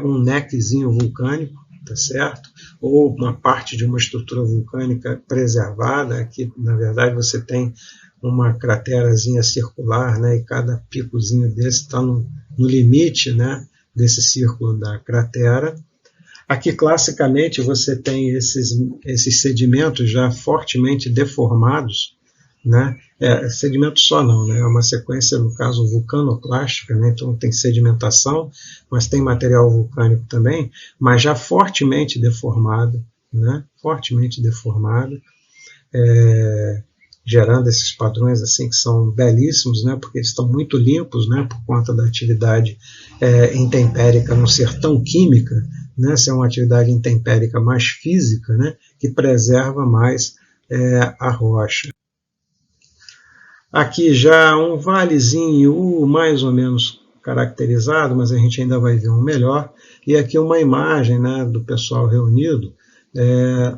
um neckzinho vulcânico, tá certo? Ou uma parte de uma estrutura vulcânica preservada. Aqui, na verdade, você tem uma craterazinha circular, né, e cada picozinho desse está no limite, né, desse círculo da cratera. Aqui, classicamente, você tem esses sedimentos já fortemente deformados, né? Sedimento só não, né? É uma sequência, no caso, vulcanoclástica, né? Então tem sedimentação, mas tem material vulcânico também, mas já fortemente deformado, né? Fortemente deformado, gerando esses padrões assim que são belíssimos, né, porque eles estão muito limpos, né, por conta da atividade intempérica não ser tão química, né, ser uma atividade intempérica mais física, né, que preserva mais a rocha. Aqui já um valezinho mais ou menos caracterizado, mas a gente ainda vai ver um melhor, e aqui uma imagem, né, do pessoal reunido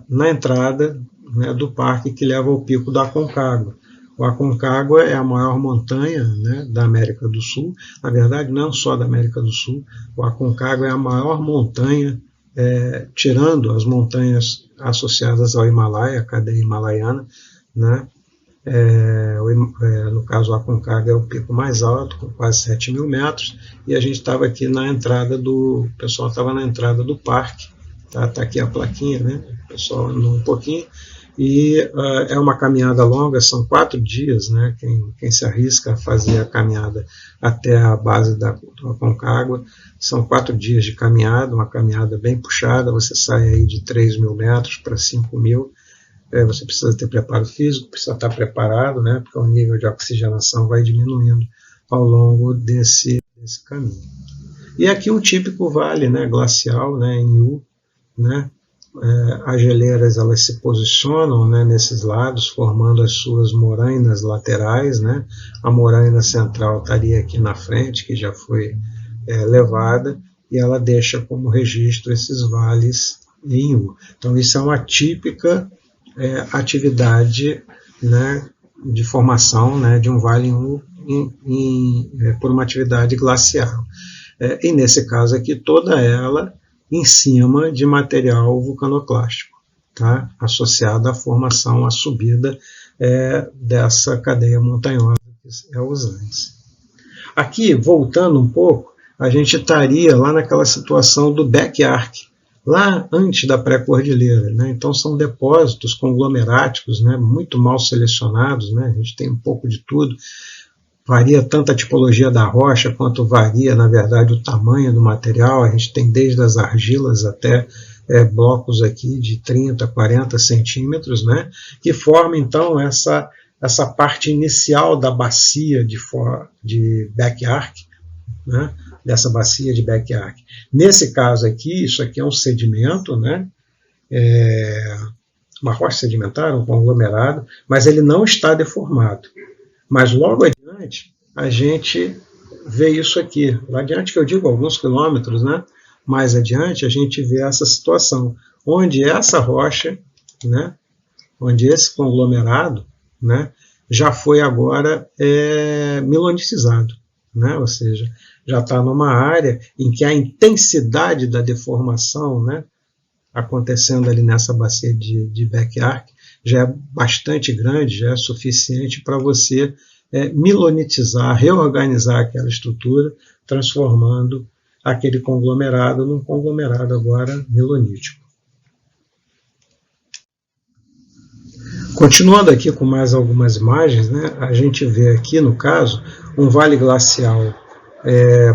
na entrada, né, do parque que leva ao pico do Aconcagua. O Aconcagua é a maior montanha, né, da América do Sul. Na verdade, não só da América do Sul. O Aconcagua é a maior montanha, tirando as montanhas associadas ao Himalaia, a cadeia himalaiana, né. No caso, o Aconcagua é o pico mais alto, com quase 7.000 metros, e a gente estava aqui na entrada o pessoal estava na entrada do parque. Tá aqui a plaquinha, né? O pessoal andou um pouquinho. E é uma caminhada longa, são 4 dias, né? Quem se arrisca a fazer a caminhada até a base do Aconcagua, são 4 dias de caminhada, uma caminhada bem puxada, você sai aí de 3.000 metros para 5.000, você precisa ter preparo físico, precisa estar preparado, né? Porque o nível de oxigenação vai diminuindo ao longo desse caminho. E aqui um típico vale, né, glacial, né, em U, né? As geleiras elas se posicionam, né, nesses lados, formando as suas morainas laterais, né? A moraina central estaria aqui na frente, que já foi levada, e ela deixa como registro esses vales em U. Então isso é uma típica atividade, né, de formação, né, de um vale em U por uma atividade glacial. E nesse caso aqui, toda ela em cima de material vulcanoclástico, tá? Associado à formação, à subida dessa cadeia montanhosa que é os Andes. Aqui, voltando um pouco, a gente estaria lá naquela situação do back arc, lá antes da pré-cordilheira, né? Então são depósitos conglomeráticos, né, muito mal selecionados, né? A gente tem um pouco de tudo. Varia tanto a tipologia da rocha, quanto varia, na verdade, o tamanho do material. A gente tem desde as argilas até blocos aqui de 30, 40 centímetros, né, que formam, então, essa parte inicial da bacia de back arc, né, dessa bacia de back arc. Nesse caso aqui, isso aqui é um sedimento, né, uma rocha sedimentar, um conglomerado, mas ele não está deformado. Mas logo adiante, a gente vê isso aqui. Lá adiante, que eu digo alguns quilômetros, né? Mais adiante, a gente vê essa situação, onde essa rocha, né? Onde esse conglomerado, né? Já foi agora milonicizado, né? Ou seja, já está numa área em que a intensidade da deformação, né? Acontecendo ali nessa bacia de Beck-Arc já é bastante grande, já é suficiente para você milonitizar, reorganizar aquela estrutura, transformando aquele conglomerado num conglomerado agora milonítico. Continuando aqui com mais algumas imagens, né, a gente vê aqui, no caso, um vale glacial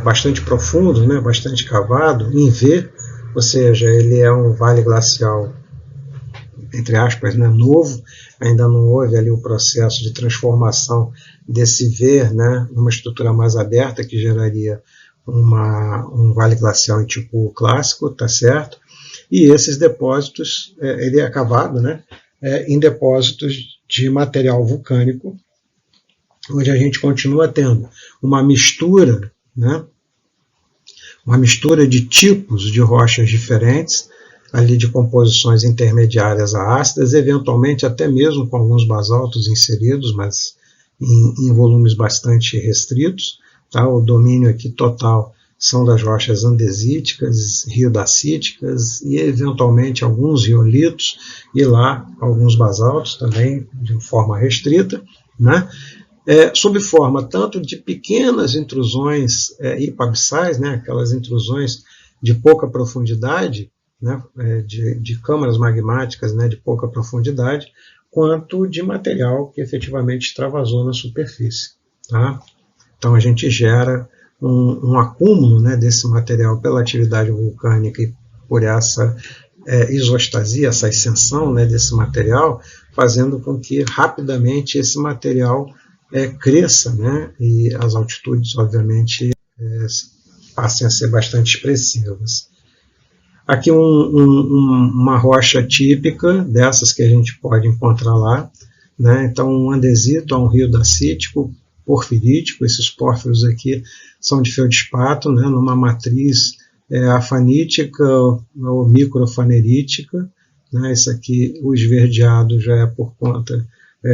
bastante profundo, né, bastante cavado, em V, ou seja, ele é um vale glacial, entre aspas, né, novo, ainda não houve ali o processo de transformação desse V, né, numa estrutura mais aberta, que geraria um vale glacial em tipo clássico, tá certo? E esses depósitos, ele é cavado, né, em depósitos de material vulcânico, onde a gente continua tendo uma mistura, né, uma mistura de tipos de rochas diferentes, ali de composições intermediárias a ácidas, eventualmente até mesmo com alguns basaltos inseridos, mas em volumes bastante restritos. Tá? O domínio aqui total são das rochas andesíticas, riodacíticas e eventualmente alguns riolitos e lá alguns basaltos também de forma restrita, né? Sob forma tanto de pequenas intrusões hipoabissais, né? Aquelas intrusões de pouca profundidade, né? De câmaras magmáticas, né? De pouca profundidade, quanto de material que efetivamente extravasou na superfície. Tá? Então a gente gera um acúmulo, né, desse material pela atividade vulcânica e por essa isostasia, essa ascensão, né, desse material, fazendo com que rapidamente esse material cresça, né, e as altitudes, obviamente, passem a ser bastante expressivas. Aqui uma rocha típica dessas que a gente pode encontrar lá, né, então um andesito, um riodacítico, porfirítico, esses pórfiros aqui são de feldspato, né, numa matriz afanítica ou microfanerítica, né, isso aqui, o esverdeado já é por conta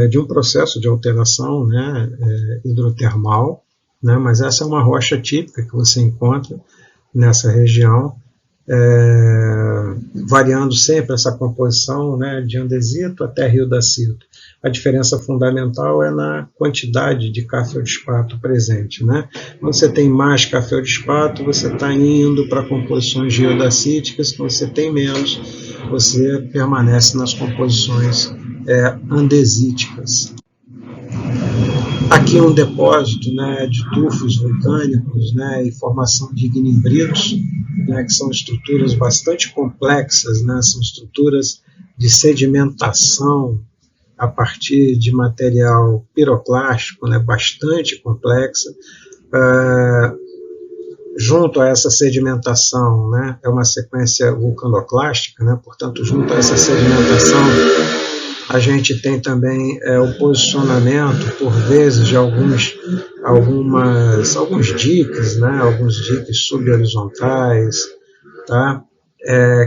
de um processo de alteração, né, hidrotermal, né, mas essa é uma rocha típica que você encontra nessa região, variando sempre essa composição, né, de andesito até riodacito. A diferença fundamental é na quantidade de K-feldspato presente, né? Quando você tem mais K-feldspato, você está indo para composições geodacíticas. Quando você tem menos, você permanece nas composições andesíticas. Aqui um depósito, né, de tufos vulcânicos, né, e formação de ignimbritos, né, que são estruturas bastante complexas, né, são estruturas de sedimentação a partir de material piroclástico, né, bastante complexa. Junto a essa sedimentação, né, é uma sequência vulcanoclástica, né, portanto, junto a essa sedimentação, a gente tem também o posicionamento, por vezes, de alguns diques, né, alguns diques subhorizontais, tá,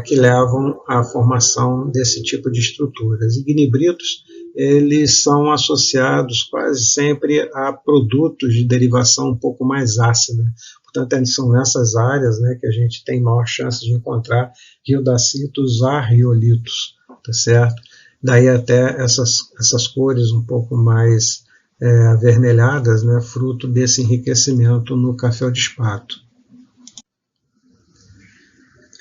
que levam à formação desse tipo de estruturas. Ignibritos, eles são associados quase sempre a produtos de derivação um pouco mais ácida. Portanto, são nessas áreas, né, que a gente tem maior chance de encontrar riodacitos a riolitos, tá certo? Daí até essas cores um pouco mais avermelhadas, né, fruto desse enriquecimento no K-feldspato.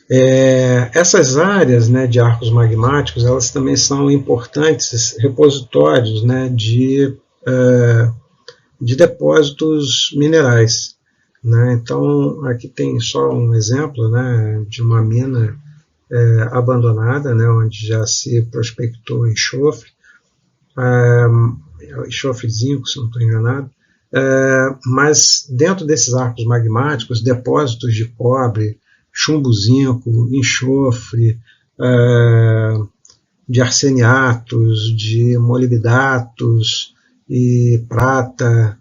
Essas áreas, né, de arcos magmáticos, elas também são importantes repositórios, né, de depósitos minerais, né? Então, aqui tem só um exemplo, né, de uma mina abandonada, né, onde já se prospectou enxofre, enxofre zinco, se não estou enganado, mas dentro desses arcos magmáticos, depósitos de cobre, chumbo zinco, enxofre, de arseniatos, de molibdatos e prata,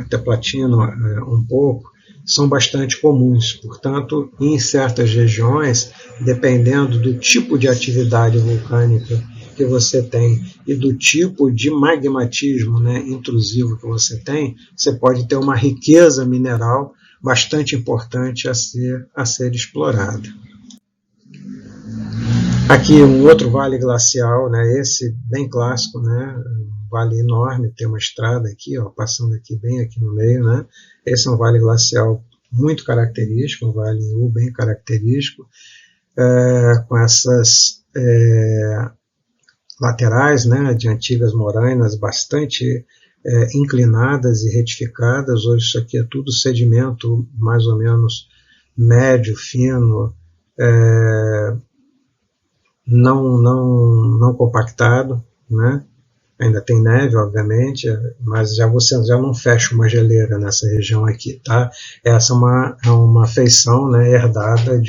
terplatino um pouco, são bastante comuns. Portanto, em certas regiões, dependendo do tipo de atividade vulcânica que você tem e do tipo de magmatismo, né, intrusivo que você tem, você pode ter uma riqueza mineral bastante importante a ser explorada. Aqui um outro vale glacial, né, esse bem clássico, né, um vale enorme, tem uma estrada aqui, ó, passando aqui bem aqui no meio, né. Esse é um vale glacial muito característico, um vale em U bem característico, com essas laterais, né, de antigas morainas bastante inclinadas e retificadas. Hoje isso aqui é tudo sedimento mais ou menos médio, fino, não compactado, né? Ainda tem neve, obviamente, mas você já não fecha uma geleira nessa região aqui, tá? Essa é uma feição, né, herdada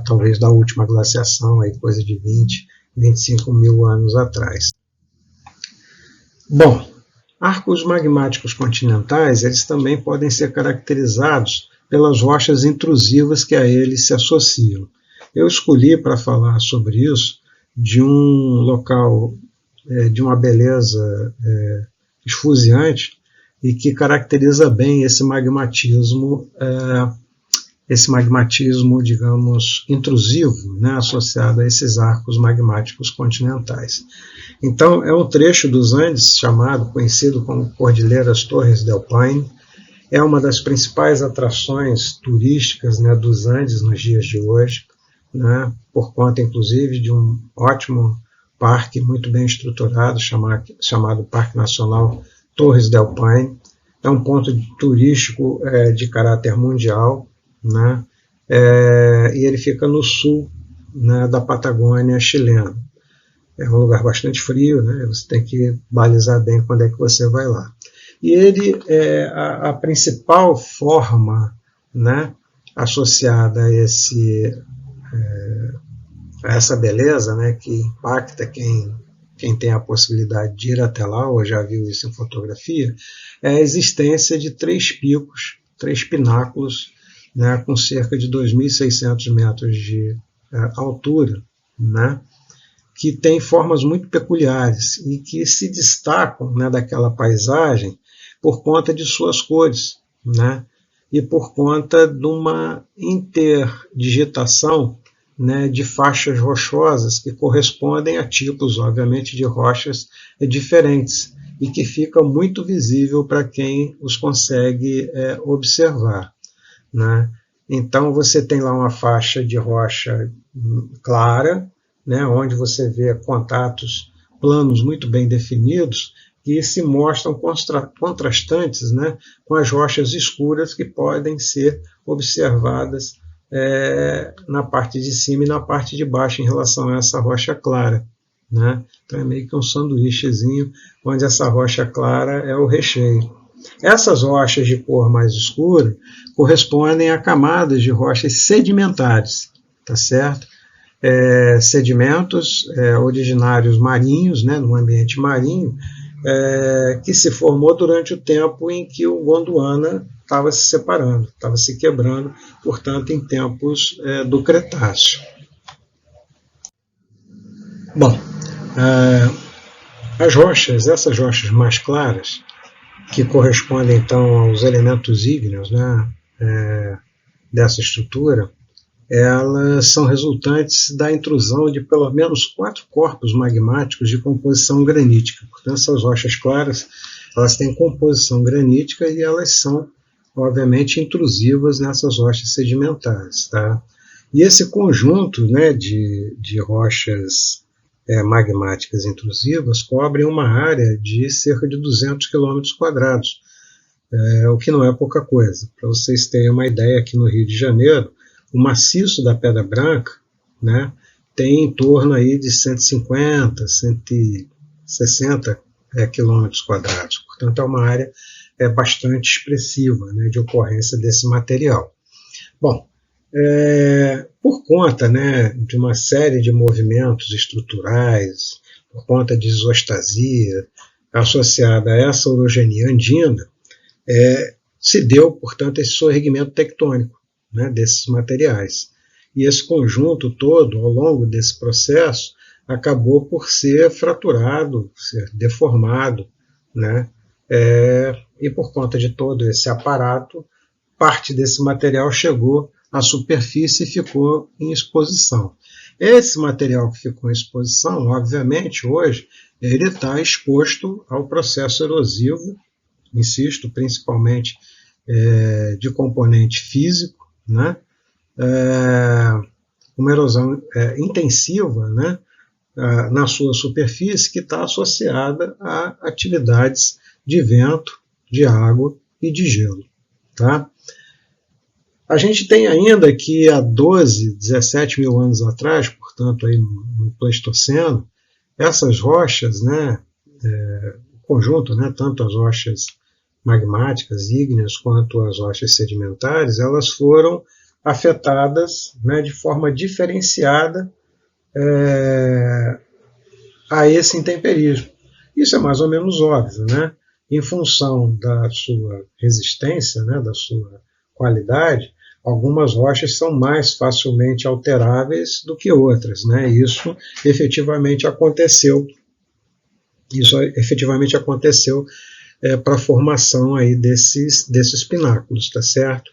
talvez da última glaciação, aí, coisa de 25 mil anos atrás. Bom, arcos magmáticos continentais, eles também podem ser caracterizados pelas rochas intrusivas que a eles se associam. Eu escolhi para falar sobre isso de um local de uma beleza esfuziante e que caracteriza bem esse magmatismo, digamos, intrusivo, né, associado a esses arcos magmáticos continentais. Então, é um trecho dos Andes conhecido como Cordilheiras Torres del Paine. É uma das principais atrações turísticas, né, dos Andes nos dias de hoje, né, por conta, inclusive, de um ótimo parque muito bem estruturado, chamado Parque Nacional Torres del Paine. É um ponto turístico de caráter mundial, né, e ele fica no sul, né, da Patagônia chilena. É um lugar bastante frio, né, você tem que balizar bem quando é que você vai lá. E ele a principal forma, né, associada a essa beleza, né, que impacta quem tem a possibilidade de ir até lá, ou já viu isso em fotografia, é a existência de 3 picos, 3 pináculos, né, com cerca de 2.600 metros de altura, né, que tem formas muito peculiares e que se destacam, né, daquela paisagem por conta de suas cores, né, e por conta de uma interdigitação, né, de faixas rochosas que correspondem a tipos, obviamente, de rochas diferentes e que fica muito visível para quem os consegue observar, né. Então você tem lá uma faixa de rocha clara, né, onde você vê contatos planos muito bem definidos que se mostram contrastantes, né, com as rochas escuras que podem ser observadas na parte de cima e na parte de baixo em relação a essa rocha clara, né? Então é meio que um sanduíchezinho onde essa rocha clara é o recheio. Essas rochas de cor mais escura correspondem a camadas de rochas sedimentares, tá certo? Sedimentos originários marinhos, né, no ambiente marinho, que se formou durante o tempo em que o Gondwana estava se separando, estava se quebrando, portanto, em tempos do Cretáceo. Bom, essas rochas mais claras, que correspondem então aos elementos ígneos, né, dessa estrutura, elas são resultantes da intrusão de pelo menos 4 corpos magmáticos de composição granítica. Portanto, essas rochas claras, elas têm composição granítica e elas são, obviamente, intrusivas nessas rochas sedimentares, tá? E esse conjunto, né, de rochas magmáticas intrusivas cobre uma área de cerca de 200 km², o que não é pouca coisa. Para vocês terem uma ideia, aqui no Rio de Janeiro, o maciço da Pedra Branca, né, tem em torno aí de 150, 160 km². Portanto, é uma área bastante expressiva, né, de ocorrência desse material. Bom, por conta, né, de uma série de movimentos estruturais, por conta de isostasia associada a essa orogenia andina, se deu, portanto, esse sorrimento tectônico, né, desses materiais. E esse conjunto todo, ao longo desse processo, acabou por ser fraturado, ser deformado, né, e por conta de todo esse aparato, parte desse material chegou à superfície e ficou em exposição. Esse material que ficou em exposição, obviamente, hoje, ele está exposto ao processo erosivo, insisto, principalmente de componente físico, né? Uma erosão intensiva, né? Na sua superfície, que está associada a atividades de vento, de água e de gelo. Tá? A gente tem ainda que há 12, 17 mil anos atrás, portanto, aí no Pleistoceno, essas rochas, né, o conjunto, né, tanto as rochas magmáticas, ígneas, quanto as rochas sedimentares, elas foram afetadas, né, de forma diferenciada a esse intemperismo. Isso é mais ou menos óbvio, né? Em função da sua resistência, né, da sua qualidade, algumas rochas são mais facilmente alteráveis do que outras, né? Isso efetivamente aconteceu. Para a formação aí desses pináculos, tá certo?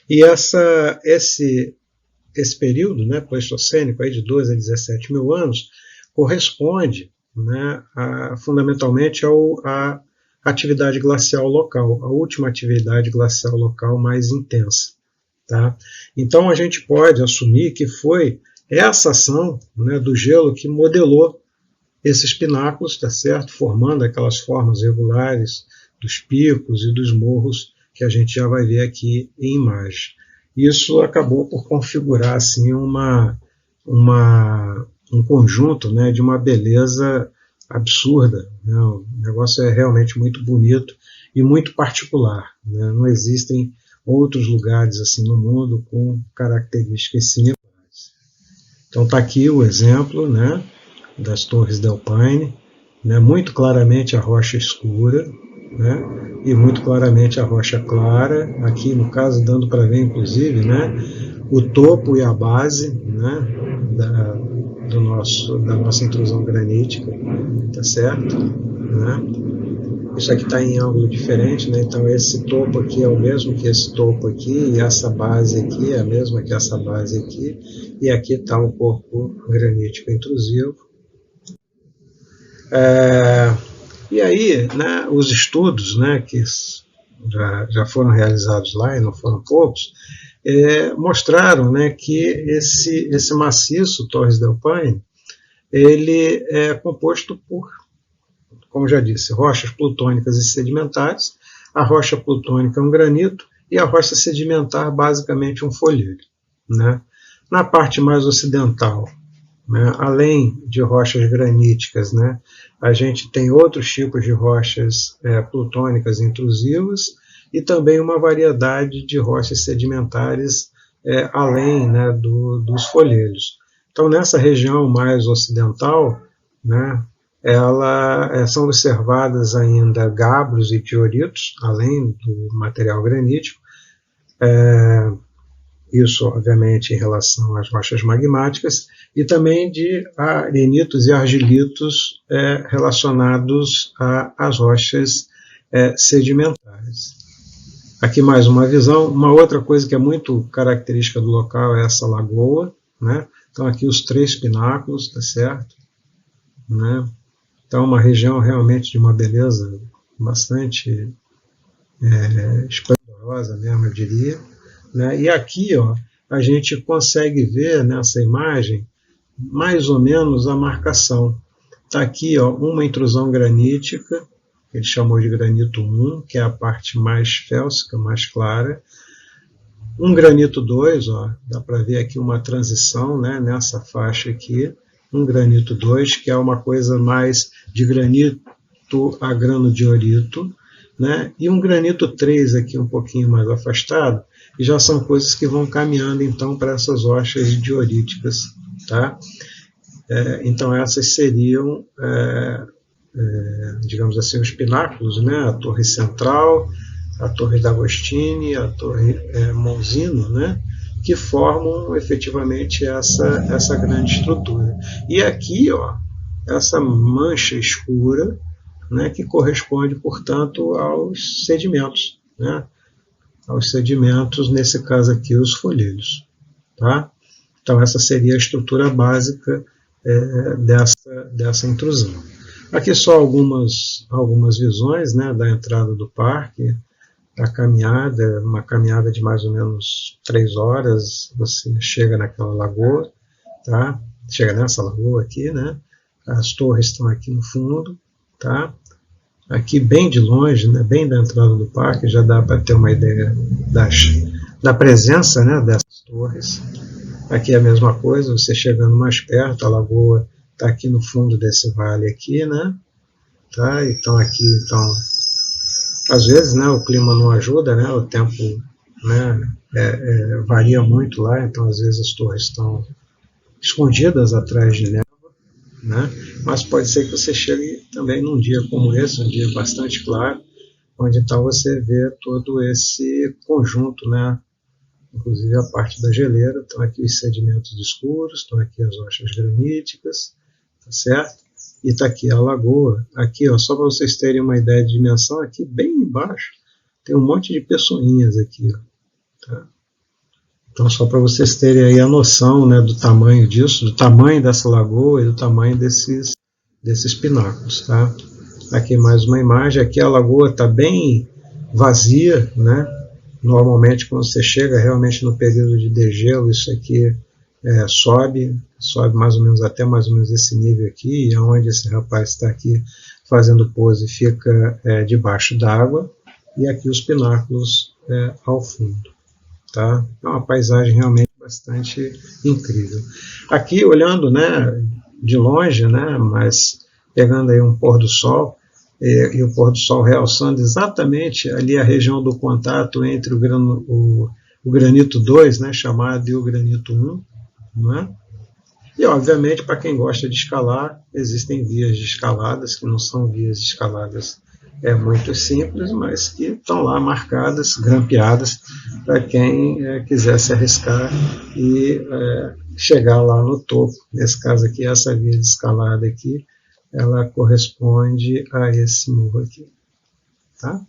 E esse período, né, pleistocênico aí de 12 a 17 mil anos corresponde, né, fundamentalmente à atividade glacial local, a última atividade glacial local mais intensa. Tá? Então a gente pode assumir que foi essa ação, né, do gelo que modelou esses pináculos, tá certo? Formando aquelas formas regulares dos picos e dos morros que a gente já vai ver aqui em imagem. Isso acabou por configurar assim, um conjunto, né, de uma beleza absurda. Né? O negócio é realmente muito bonito e muito particular. Né? Não existem outros lugares assim no mundo com características similares. Então está aqui o exemplo, né, das Torres del Paine, né, muito claramente a rocha escura, né, e muito claramente a rocha clara, aqui no caso dando para ver inclusive, né, o topo e a base, né, da nossa intrusão granítica, tá certo? Né? Isso aqui está em ângulo diferente, né? Então esse topo aqui é o mesmo que esse topo aqui, e essa base aqui é a mesma que essa base aqui, e aqui está um corpo granítico intrusivo. E aí, né, os estudos, né, que já foram realizados lá, e não foram poucos, mostraram, né, que esse maciço Torres del Paine, ele é composto por, como já disse, rochas plutônicas e sedimentares. A rocha plutônica é um granito e a rocha sedimentar basicamente um folheiro. Né? Na parte mais ocidental, né, além de rochas graníticas, né, a gente tem outros tipos de rochas plutônicas intrusivas e também uma variedade de rochas sedimentares além, né, dos folheiros. Então, nessa região mais ocidental, né, são observadas ainda gabros e dioritos, além do material granítico. Isso, obviamente, em relação às rochas magmáticas, e também de arenitos e argilitos relacionados às rochas sedimentares. Aqui mais uma visão. Uma outra coisa que é muito característica do local é essa lagoa, né? Então aqui os 3 pináculos, tá certo? Né? Então uma região realmente de uma beleza bastante esplendorosa mesmo, eu diria. Né? E aqui, ó, a gente consegue ver nessa imagem mais ou menos a marcação. Está aqui, ó, uma intrusão granítica, que ele chamou de granito 1, que é a parte mais félsica, mais clara. Um granito 2, ó, dá para ver aqui uma transição, né, nessa faixa aqui. Um granito 2, que é uma coisa mais de granito a granodiorito, né? E um granito 3 aqui um pouquinho mais afastado, e já são coisas que vão caminhando então para essas rochas dioríticas. Tá? Então essas seriam digamos assim, os pináculos, né? A Torre Central, a Torre d'Agostini, a Torre Monzino, né? Que formam efetivamente essa grande estrutura. E aqui, ó, essa mancha escura, né, que corresponde, portanto, aos sedimentos, né? Aos sedimentos, nesse caso aqui, os folhilhos. Tá? Então, essa seria a estrutura básica dessa intrusão. Aqui só algumas visões, né, da entrada do parque, a caminhada, uma caminhada de mais ou menos 3 horas, você chega naquela lagoa, tá? Chega nessa lagoa aqui, né? As torres estão aqui no fundo, tá? Aqui bem de longe, né, bem da entrada do parque, já dá para ter uma ideia da presença, né, dessas torres. Aqui é a mesma coisa, você chegando mais perto, a lagoa está aqui no fundo desse vale aqui, né? Tá? Então aqui, às vezes, né, o clima não ajuda, né, o tempo, né, varia muito lá, então às vezes as torres estão escondidas atrás de névoa, né, mas pode ser que você chegue também num dia como esse, um dia bastante claro, onde então você vê todo esse conjunto, né, inclusive a parte da geleira. Estão aqui os sedimentos escuros, estão aqui as rochas graníticas, tá certo? E está aqui a lagoa. Aqui, ó, só para vocês terem uma ideia de dimensão, aqui bem embaixo tem um monte de pessoinhas aqui, ó, tá? Então, só para vocês terem aí a noção, né, do tamanho disso, do tamanho dessa lagoa e do tamanho desses pináculos, tá? Aqui mais uma imagem. Aqui a lagoa está bem vazia, né? Normalmente, quando você chega realmente no período de degelo, isso aqui sobe mais ou menos até mais ou menos esse nível aqui, e onde esse rapaz está aqui fazendo pose fica debaixo d'água, e aqui os pináculos ao fundo. Tá? É uma paisagem realmente bastante incrível. Aqui, olhando, né, de longe, né, mas pegando aí um pôr do sol, e o pôr do sol realçando exatamente ali a região do contato entre o granito 2, né, chamado, e o granito 1. Não é? E, obviamente, para quem gosta de escalar, existem vias de escaladas, que não são vias de escaladas muito simples, mas que estão lá marcadas, grampeadas, para quem quiser se arriscar e chegar lá no topo. Nesse caso aqui, essa via de escalada aqui, ela corresponde a esse morro aqui. Tá?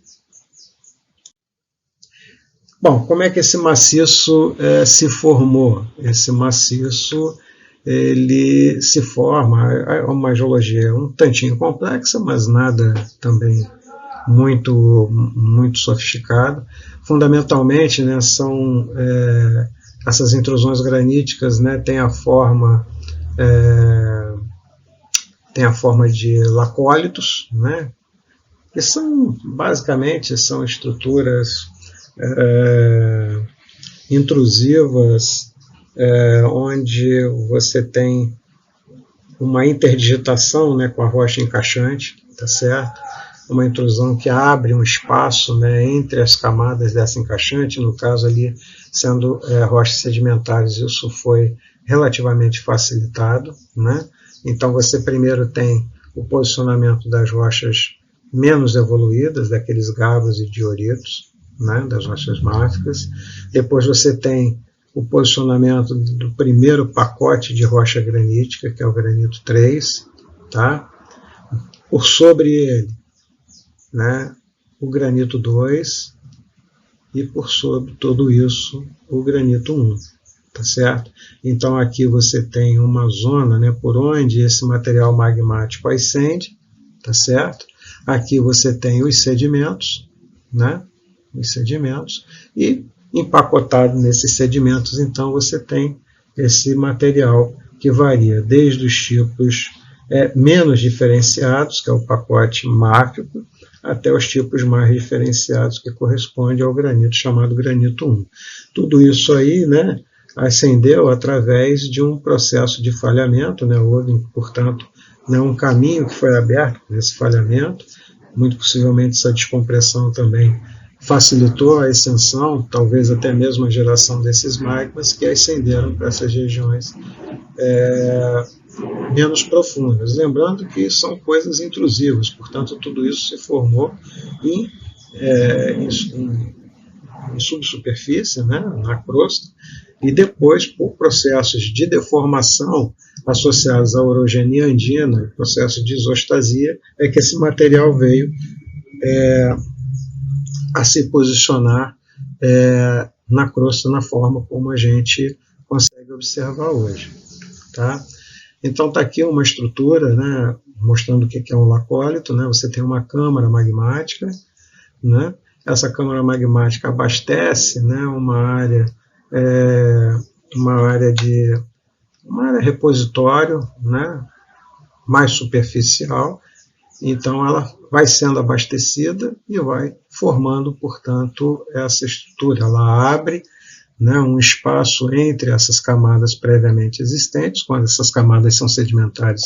Bom, como é que esse maciço se formou? Esse maciço, ele se forma, é uma geologia um tantinho complexa, mas nada também muito sofisticado. Fundamentalmente, né, são essas intrusões graníticas, né, têm a forma de lacólitos, né, que são basicamente estruturas intrusivas, onde você tem uma interdigitação, né, com a rocha encaixante, tá certo? Uma intrusão que abre um espaço, né, entre as camadas dessa encaixante, no caso ali sendo rochas sedimentares. Isso foi relativamente facilitado, né? Então você primeiro tem o posicionamento das rochas menos evoluídas, daqueles gabros e dioritos, né, das rochas márficas. Depois você tem o posicionamento do primeiro pacote de rocha granítica, que é o granito 3, tá? Por sobre ele, né, o granito 2, e por sobre tudo isso o granito 1, tá certo? Então aqui você tem uma zona, né, por onde esse material magmático ascende, tá certo? Aqui você tem os sedimentos, né, os sedimentos, e empacotado nesses sedimentos, então você tem esse material que varia desde os tipos menos diferenciados, que é o pacote máfico, até os tipos mais diferenciados, que correspondem ao granito chamado granito 1. Tudo isso aí, né, ascendeu através de um processo de falhamento, né, houve, portanto, né, um caminho que foi aberto nesse falhamento. Muito possivelmente essa descompressão também facilitou a ascensão, talvez até mesmo a geração desses magmas que ascenderam para essas regiões menos profundas. Lembrando que são coisas intrusivas, portanto, tudo isso se formou em subsuperfície, né, na crosta, e depois, por processos de deformação associados à orogenia andina, processo de isostasia, é que esse material veio a se posicionar na crosta na forma como a gente consegue observar hoje. Tá? Então está aqui uma estrutura, né, mostrando o que é um lacólito, né? Você tem uma câmara magmática, né? Essa câmara magmática abastece, né, uma área repositório, né, mais superficial. Então ela vai sendo abastecida e vai formando, portanto, essa estrutura. Ela abre, né, um espaço entre essas camadas previamente existentes. Quando essas camadas são sedimentares,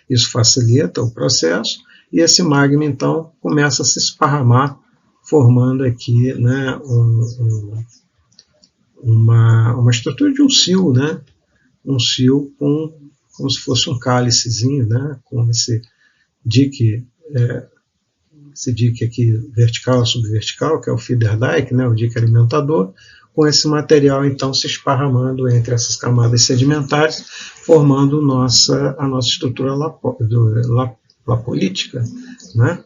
isso facilita o processo, e esse magma então começa a se esparramar, formando aqui, né, uma estrutura de um sil, né, um sil como se fosse um cálicezinho, né, com esse dique aqui vertical, subvertical, que é o feeder dike, né, o dique alimentador, com esse material então se esparramando entre essas camadas sedimentares, formando a nossa estrutura lapolítica, né?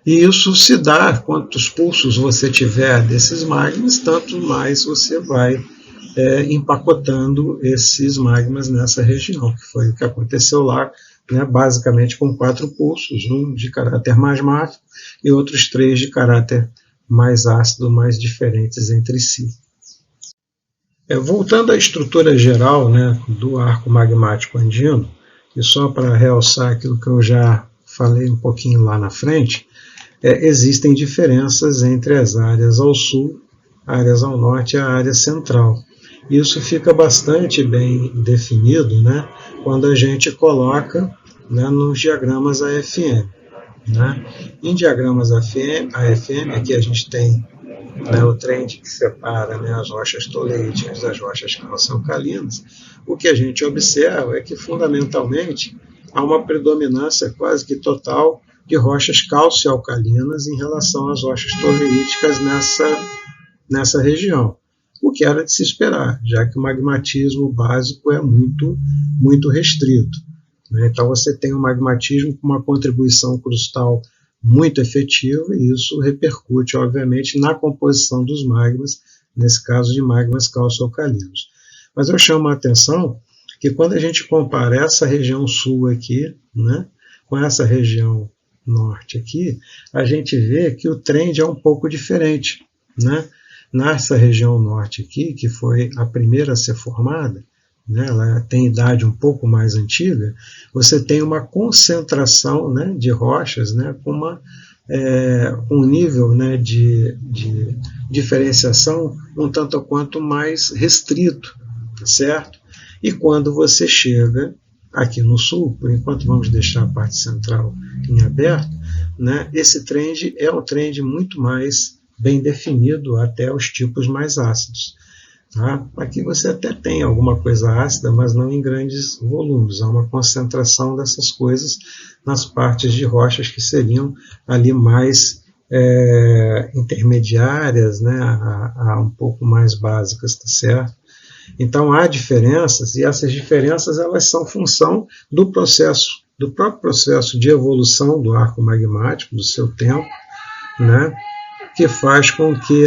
E isso se dá, quantos pulsos você tiver desses magmas, tanto mais você vai empacotando esses magmas nessa região, que foi o que aconteceu lá, né, basicamente com 4 pulsos, um de caráter mais magmático e outros 3 de caráter mais ácido, mais diferentes entre si. Voltando à estrutura geral, né, do arco magmático andino, e só para realçar aquilo que eu já falei um pouquinho lá na frente, existem diferenças entre as áreas ao sul, áreas ao norte e a área central. Isso fica bastante bem definido, né, quando a gente coloca, né, nos diagramas AFM. Né? Em diagramas AFM, aqui a gente tem, né, o trend que separa, né, as rochas toleíticas das rochas calcioalcalinas. O que a gente observa é que, fundamentalmente, há uma predominância quase que total de rochas calcioalcalinas em relação às rochas toleíticas nessa região, o que era de se esperar, já que o magmatismo básico é muito, muito restrito. Né? Então você tem um magmatismo com uma contribuição crustal muito efetiva, e isso repercute, obviamente, na composição dos magmas, nesse caso de magmas calcioalcalinos. Mas eu chamo a atenção que quando a gente compara essa região sul aqui, né, com essa região norte aqui, a gente vê que o trend é um pouco diferente. Né? Nessa região norte aqui, que foi a primeira a ser formada, né, ela tem idade um pouco mais antiga, você tem uma concentração, né, de rochas, né, com um nível, né, de diferenciação um tanto quanto mais restrito, certo? E quando você chega aqui no sul, por enquanto vamos deixar a parte central em aberto, né, esse trend é um trend muito mais bem definido até os tipos mais ácidos. Tá? Aqui você até tem alguma coisa ácida, mas não em grandes volumes. Há uma concentração dessas coisas nas partes de rochas que seriam ali mais intermediárias, né, a um pouco mais básicas, tá certo? Então há diferenças, e essas diferenças elas são função do próprio processo de evolução do arco magmático, do seu tempo, né, que faz com que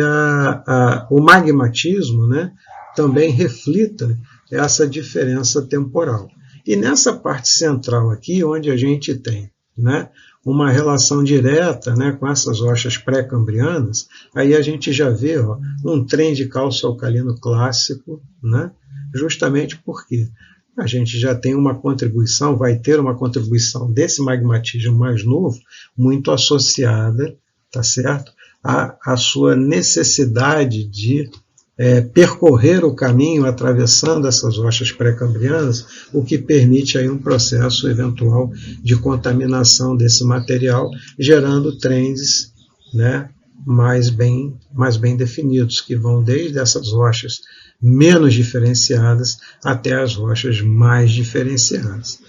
o magmatismo, né, também reflita essa diferença temporal. E nessa parte central aqui, onde a gente tem, né, uma relação direta, né, com essas rochas pré-cambrianas, aí a gente já vê, ó, um trem cálcio-alcalino clássico, né, justamente porque a gente já tem uma contribuição, vai ter uma contribuição desse magmatismo mais novo, muito associada, tá certo, a sua necessidade de percorrer o caminho atravessando essas rochas pré-cambrianas, o que permite aí um processo eventual de contaminação desse material, gerando trends, né, mais bem definidos, que vão desde essas rochas menos diferenciadas até as rochas mais diferenciadas.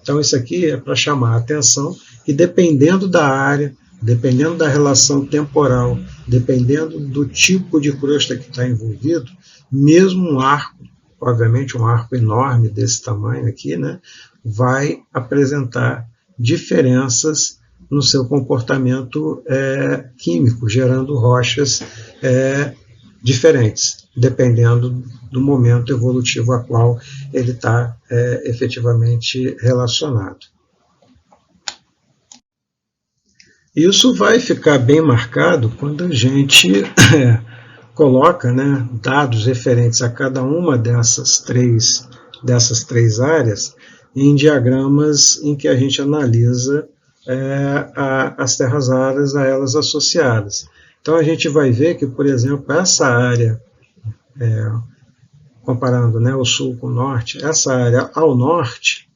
Então isso aqui é para chamar a atenção que dependendo da área, dependendo da relação temporal, dependendo do tipo de crosta que está envolvido, mesmo um arco, obviamente um arco enorme desse tamanho aqui, né, vai apresentar diferenças no seu comportamento químico, gerando rochas diferentes, dependendo do momento evolutivo a qual ele está efetivamente relacionado. Isso vai ficar bem marcado quando a gente coloca, né, dados referentes a cada uma dessas três áreas em diagramas em que a gente analisa as terras raras a elas associadas. Então a gente vai ver que, por exemplo, essa área, comparando, né, o sul com o norte, essa área ao norte,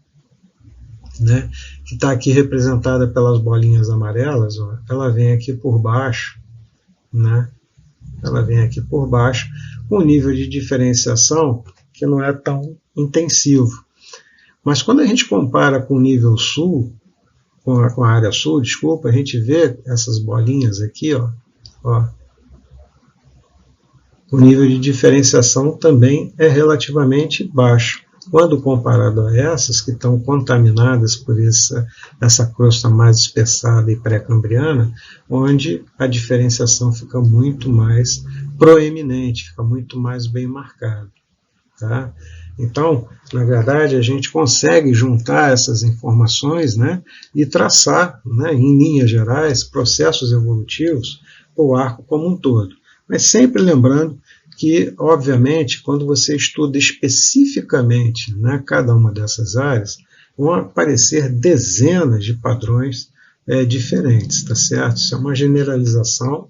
né, que está aqui representada pelas bolinhas amarelas, ó, ela vem aqui por baixo, né, ela vem aqui por baixo, com um nível de diferenciação que não é tão intensivo. Mas quando a gente compara com o nível sul, com a área sul, desculpa, a gente vê essas bolinhas aqui, ó, o nível de diferenciação também é relativamente baixo. Quando comparado a essas que estão contaminadas por essa crosta mais espessada e pré-cambriana, onde a diferenciação fica muito mais proeminente, fica muito mais bem marcada. Tá? Então, na verdade, a gente consegue juntar essas informações, né, e traçar, né, em linhas gerais, processos evolutivos para o arco como um todo. Mas sempre lembrando que, obviamente, quando você estuda especificamente, né, cada uma dessas áreas, vão aparecer dezenas de padrões diferentes, tá certo? Isso é uma generalização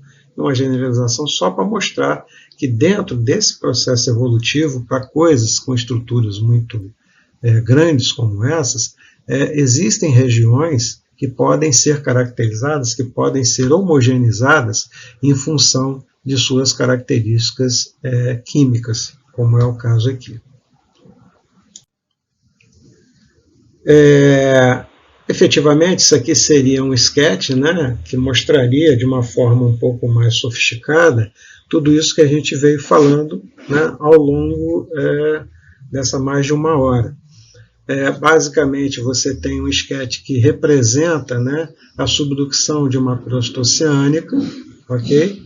só para mostrar que dentro desse processo evolutivo, para coisas com estruturas muito grandes como essas, existem regiões que podem ser caracterizadas, que podem ser homogeneizadas em função de suas características químicas, como é o caso aqui. Efetivamente, isso aqui seria um sketch, né, que mostraria de uma forma um pouco mais sofisticada tudo isso que a gente veio falando, né, ao longo dessa mais de uma hora. Basicamente, você tem um sketch que representa, né, a subducção de uma crosta oceânica, ok?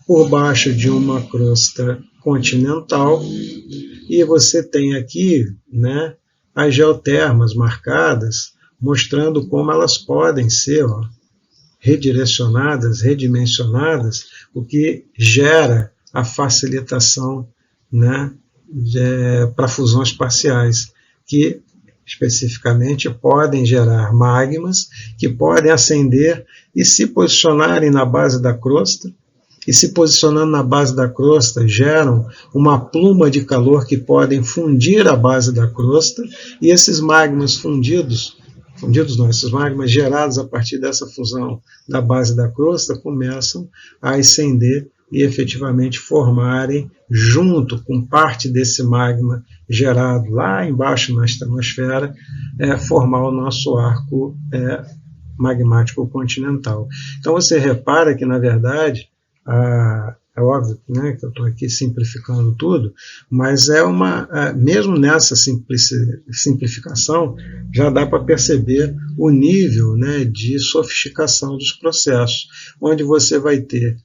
Por baixo de uma crosta continental, e você tem aqui, né, as geotermas marcadas, mostrando como elas podem ser redirecionadas, redimensionadas, o que gera a facilitação, né, para fusões parciais, que especificamente podem gerar magmas, que podem ascender e se posicionarem na base da crosta, e se posicionando na base da crosta geram uma pluma de calor que podem fundir a base da crosta, e esses magmas esses magmas gerados a partir dessa fusão da base da crosta começam a ascender e efetivamente formarem, junto com parte desse magma gerado lá embaixo na estratosfera, formar o nosso arco magmático continental. Então você repara que, na verdade, é óbvio, né, que eu estou aqui simplificando tudo, mas mesmo nessa simplificação, já dá para perceber o nível, né, de sofisticação dos processos, onde você vai ter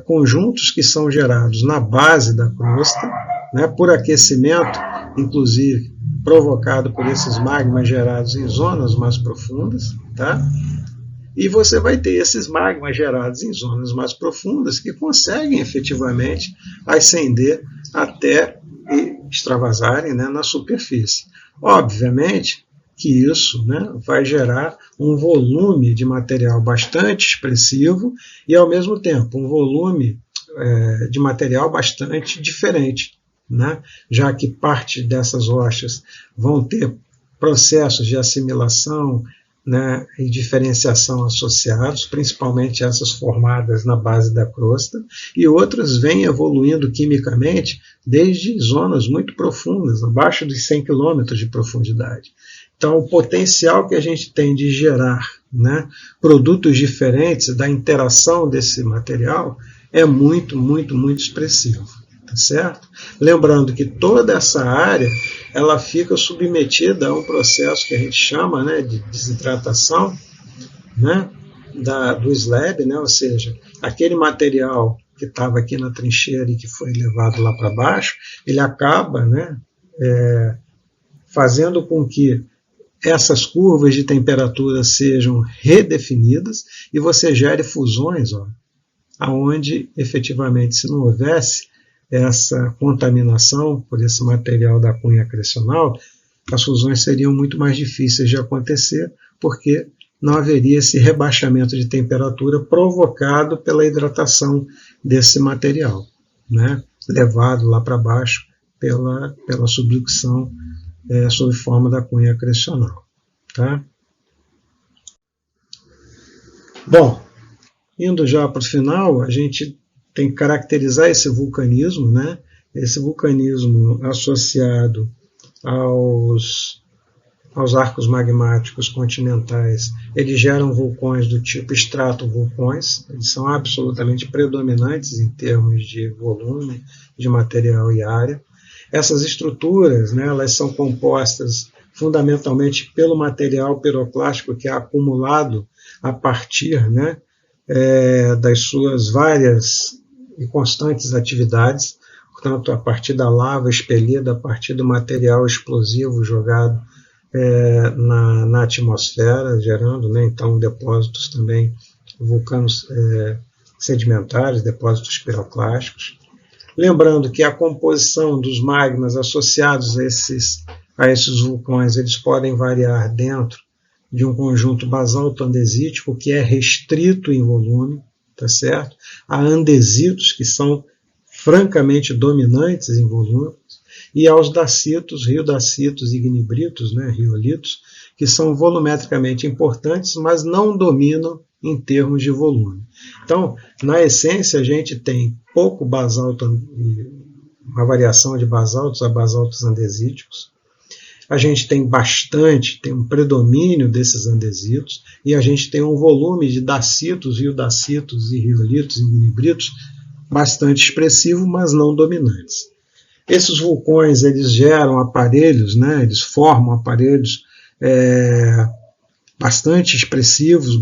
conjuntos que são gerados na base da crosta, né, por aquecimento, inclusive provocado por esses magmas gerados em zonas mais profundas, tá? E você vai ter esses magmas gerados em zonas mais profundas que conseguem efetivamente ascender até extravasarem, né, na superfície. Obviamente que isso, né, vai gerar um volume de material bastante expressivo e, ao mesmo tempo, um volume de material bastante diferente, né, já que parte dessas rochas vão ter processos de assimilação, né, e diferenciação associados, principalmente essas formadas na base da crosta, e outras vêm evoluindo quimicamente desde zonas muito profundas, abaixo dos 100 km de profundidade. Então, o potencial que a gente tem de gerar, né, produtos diferentes da interação desse material é muito, muito, muito expressivo, tá certo? Lembrando que toda essa área ela fica submetida a um processo que a gente chama, né, de desidratação, né, do slab, né, ou seja, aquele material que estava aqui na trincheira e que foi levado lá para baixo, ele acaba, né, fazendo com que essas curvas de temperatura sejam redefinidas e você gere fusões, ó, aonde efetivamente, se não houvesse essa contaminação por esse material da cunha acrecional, as fusões seriam muito mais difíceis de acontecer, porque não haveria esse rebaixamento de temperatura provocado pela hidratação desse material, né, levado lá para baixo pela subducção sob forma da cunha acrecional. Tá? Bom, indo já para o final, a gente tem que caracterizar esse vulcanismo, né? Esse vulcanismo associado aos arcos magmáticos continentais, eles geram vulcões do tipo estratovulcões, eles são absolutamente predominantes em termos de volume, de material e área. Essas estruturas, né, elas são compostas fundamentalmente pelo material piroclástico que é acumulado a partir, né, das suas várias e constantes atividades, portanto, a partir da lava expelida, a partir do material explosivo jogado na atmosfera, gerando, né, então, depósitos também, vulcanos sedimentares, depósitos piroclásticos. Lembrando que a composição dos magmas associados a esses vulcões, eles podem variar dentro de um conjunto basalto-andesítico que é restrito em volume, tá certo? Há andesitos que são francamente dominantes em volume, e aos dacitos, riodacitos e ignibritos, né, riolitos, que são volumetricamente importantes, mas não dominam em termos de volume. Então, na essência, a gente tem pouco basalto, uma variação de basaltos a basaltos andesíticos. A gente tem um predomínio desses andesitos, e a gente tem um volume de dacitos, riodacitos e riolitos e ignibritos bastante expressivo, mas não dominantes. Esses vulcões, eles geram aparelhos, né, eles formam aparelhos bastante expressivos,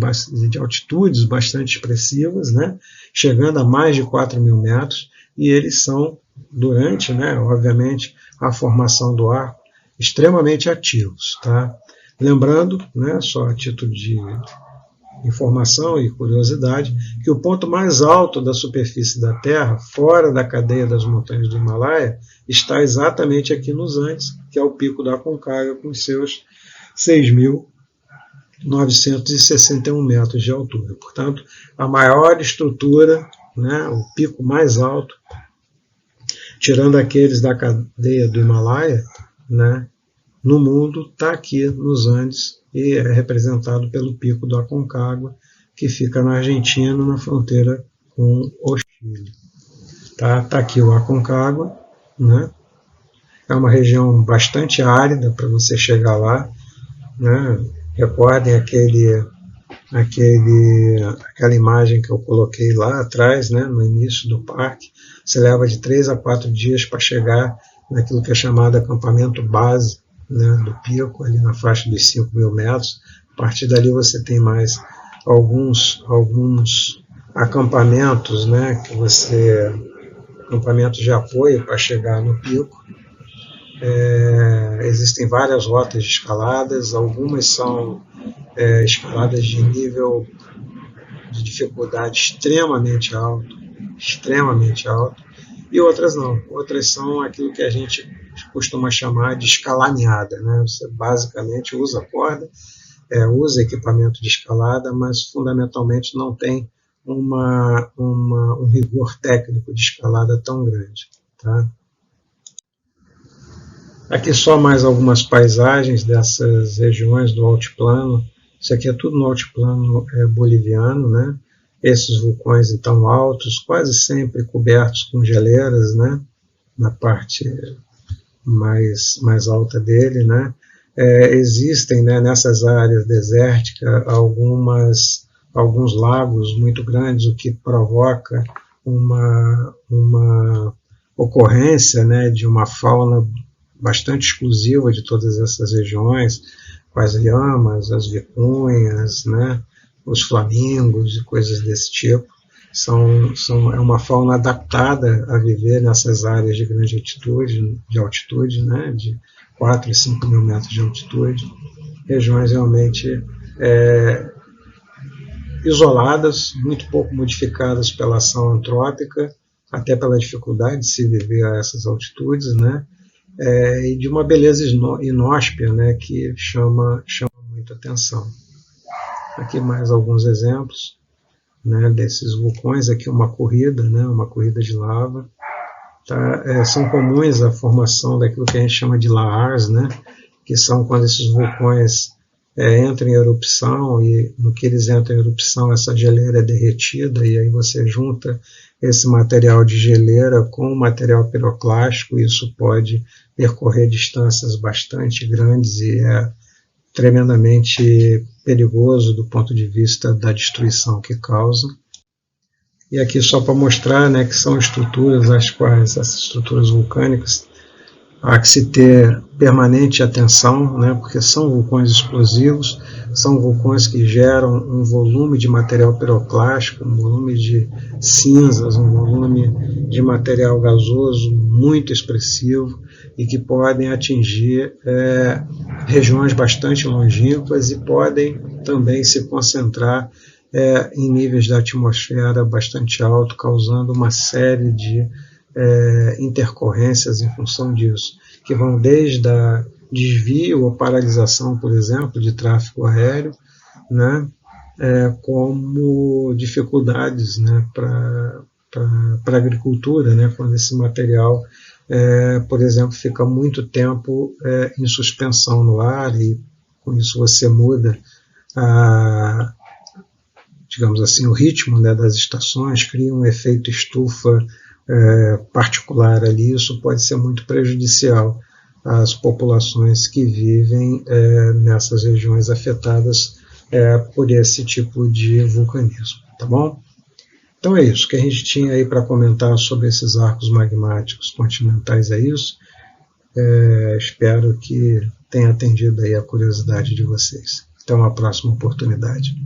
de altitudes bastante expressivas, né, chegando a mais de 4.000 metros, e eles são, durante, né, obviamente, a formação do arco, extremamente ativos. Tá? Lembrando, né, só a título de informação e curiosidade, que o ponto mais alto da superfície da Terra, fora da cadeia das montanhas do Himalaia, está exatamente aqui nos Andes, que é o Pico da Aconcagua, com seus 6.961 metros de altura. Portanto, a maior estrutura, né, o pico mais alto, tirando aqueles da cadeia do Himalaia, né, no mundo, está aqui nos Andes e é representado pelo Pico do Aconcagua, que fica na Argentina, na fronteira com o Chile. Tá aqui o Aconcagua, né? É uma região bastante árida para você chegar lá, né? Recordem aquela imagem que eu coloquei lá atrás, né, no início do parque. Você leva de 3 a 4 dias para chegar naquilo que é chamado acampamento base, né, do pico, ali na faixa dos 5.000 metros. A partir dali você tem mais alguns acampamentos, né, acampamentos de apoio para chegar no pico. Existem várias rotas de escaladas, algumas são escaladas de nível de dificuldade extremamente alto, e outras não. Outras são aquilo que a gente costuma chamar de escalaneada, né? Você basicamente usa corda, usa equipamento de escalada, mas fundamentalmente não tem um rigor técnico de escalada tão grande. Tá? Aqui só mais algumas paisagens dessas regiões do altiplano. Isso aqui é tudo no altiplano boliviano, né? Esses vulcões então altos, quase sempre cobertos com geleiras, né? Na parte mais alta dele, né? Existem, né, nessas áreas desérticas alguns lagos muito grandes, o que provoca uma ocorrência, né, de uma fauna bastante exclusiva de todas essas regiões, com as lhamas, as vicunhas, né, os flamingos e coisas desse tipo. É uma fauna adaptada a viver nessas áreas de grande altitude, né, de 4 e 5 mil metros de altitude, regiões realmente isoladas, muito pouco modificadas pela ação antrópica, até pela dificuldade de se viver a essas altitudes, né, e de uma beleza inóspita, né, que chama muita atenção. Aqui mais alguns exemplos, né, desses vulcões. Aqui uma corrida, né, uma corrida de lava. Tá? São comuns a formação daquilo que a gente chama de lahars, né, que são quando esses vulcões entram em erupção, e no que eles entram em erupção essa geleira é derretida, e aí você junta esse material de geleira com o material piroclástico, e isso pode percorrer distâncias bastante grandes e é tremendamente perigoso do ponto de vista da destruição que causa. E aqui só para mostrar, né, que são estruturas às quais essas estruturas vulcânicas há que se ter permanente atenção, né, porque são vulcões explosivos, são vulcões que geram um volume de material piroclástico, um volume de cinzas, um volume de material gasoso muito expressivo e que podem atingir regiões bastante longínquas e podem também se concentrar em níveis da atmosfera bastante alto, causando uma série de intercorrências em função disso, que vão desde a desvio ou paralisação, por exemplo, de tráfego aéreo, né, como dificuldades, né, para a agricultura, né, quando esse material, por exemplo, fica muito tempo em suspensão no ar, e com isso você muda digamos assim, o ritmo, né, das estações, cria um efeito estufa particular ali. Isso pode ser muito prejudicial às populações que vivem nessas regiões afetadas por esse tipo de vulcanismo, tá bom? Então é isso que a gente tinha aí para comentar sobre esses arcos magmáticos continentais, é isso. Espero que tenha atendido aí a curiosidade de vocês. Até uma próxima oportunidade.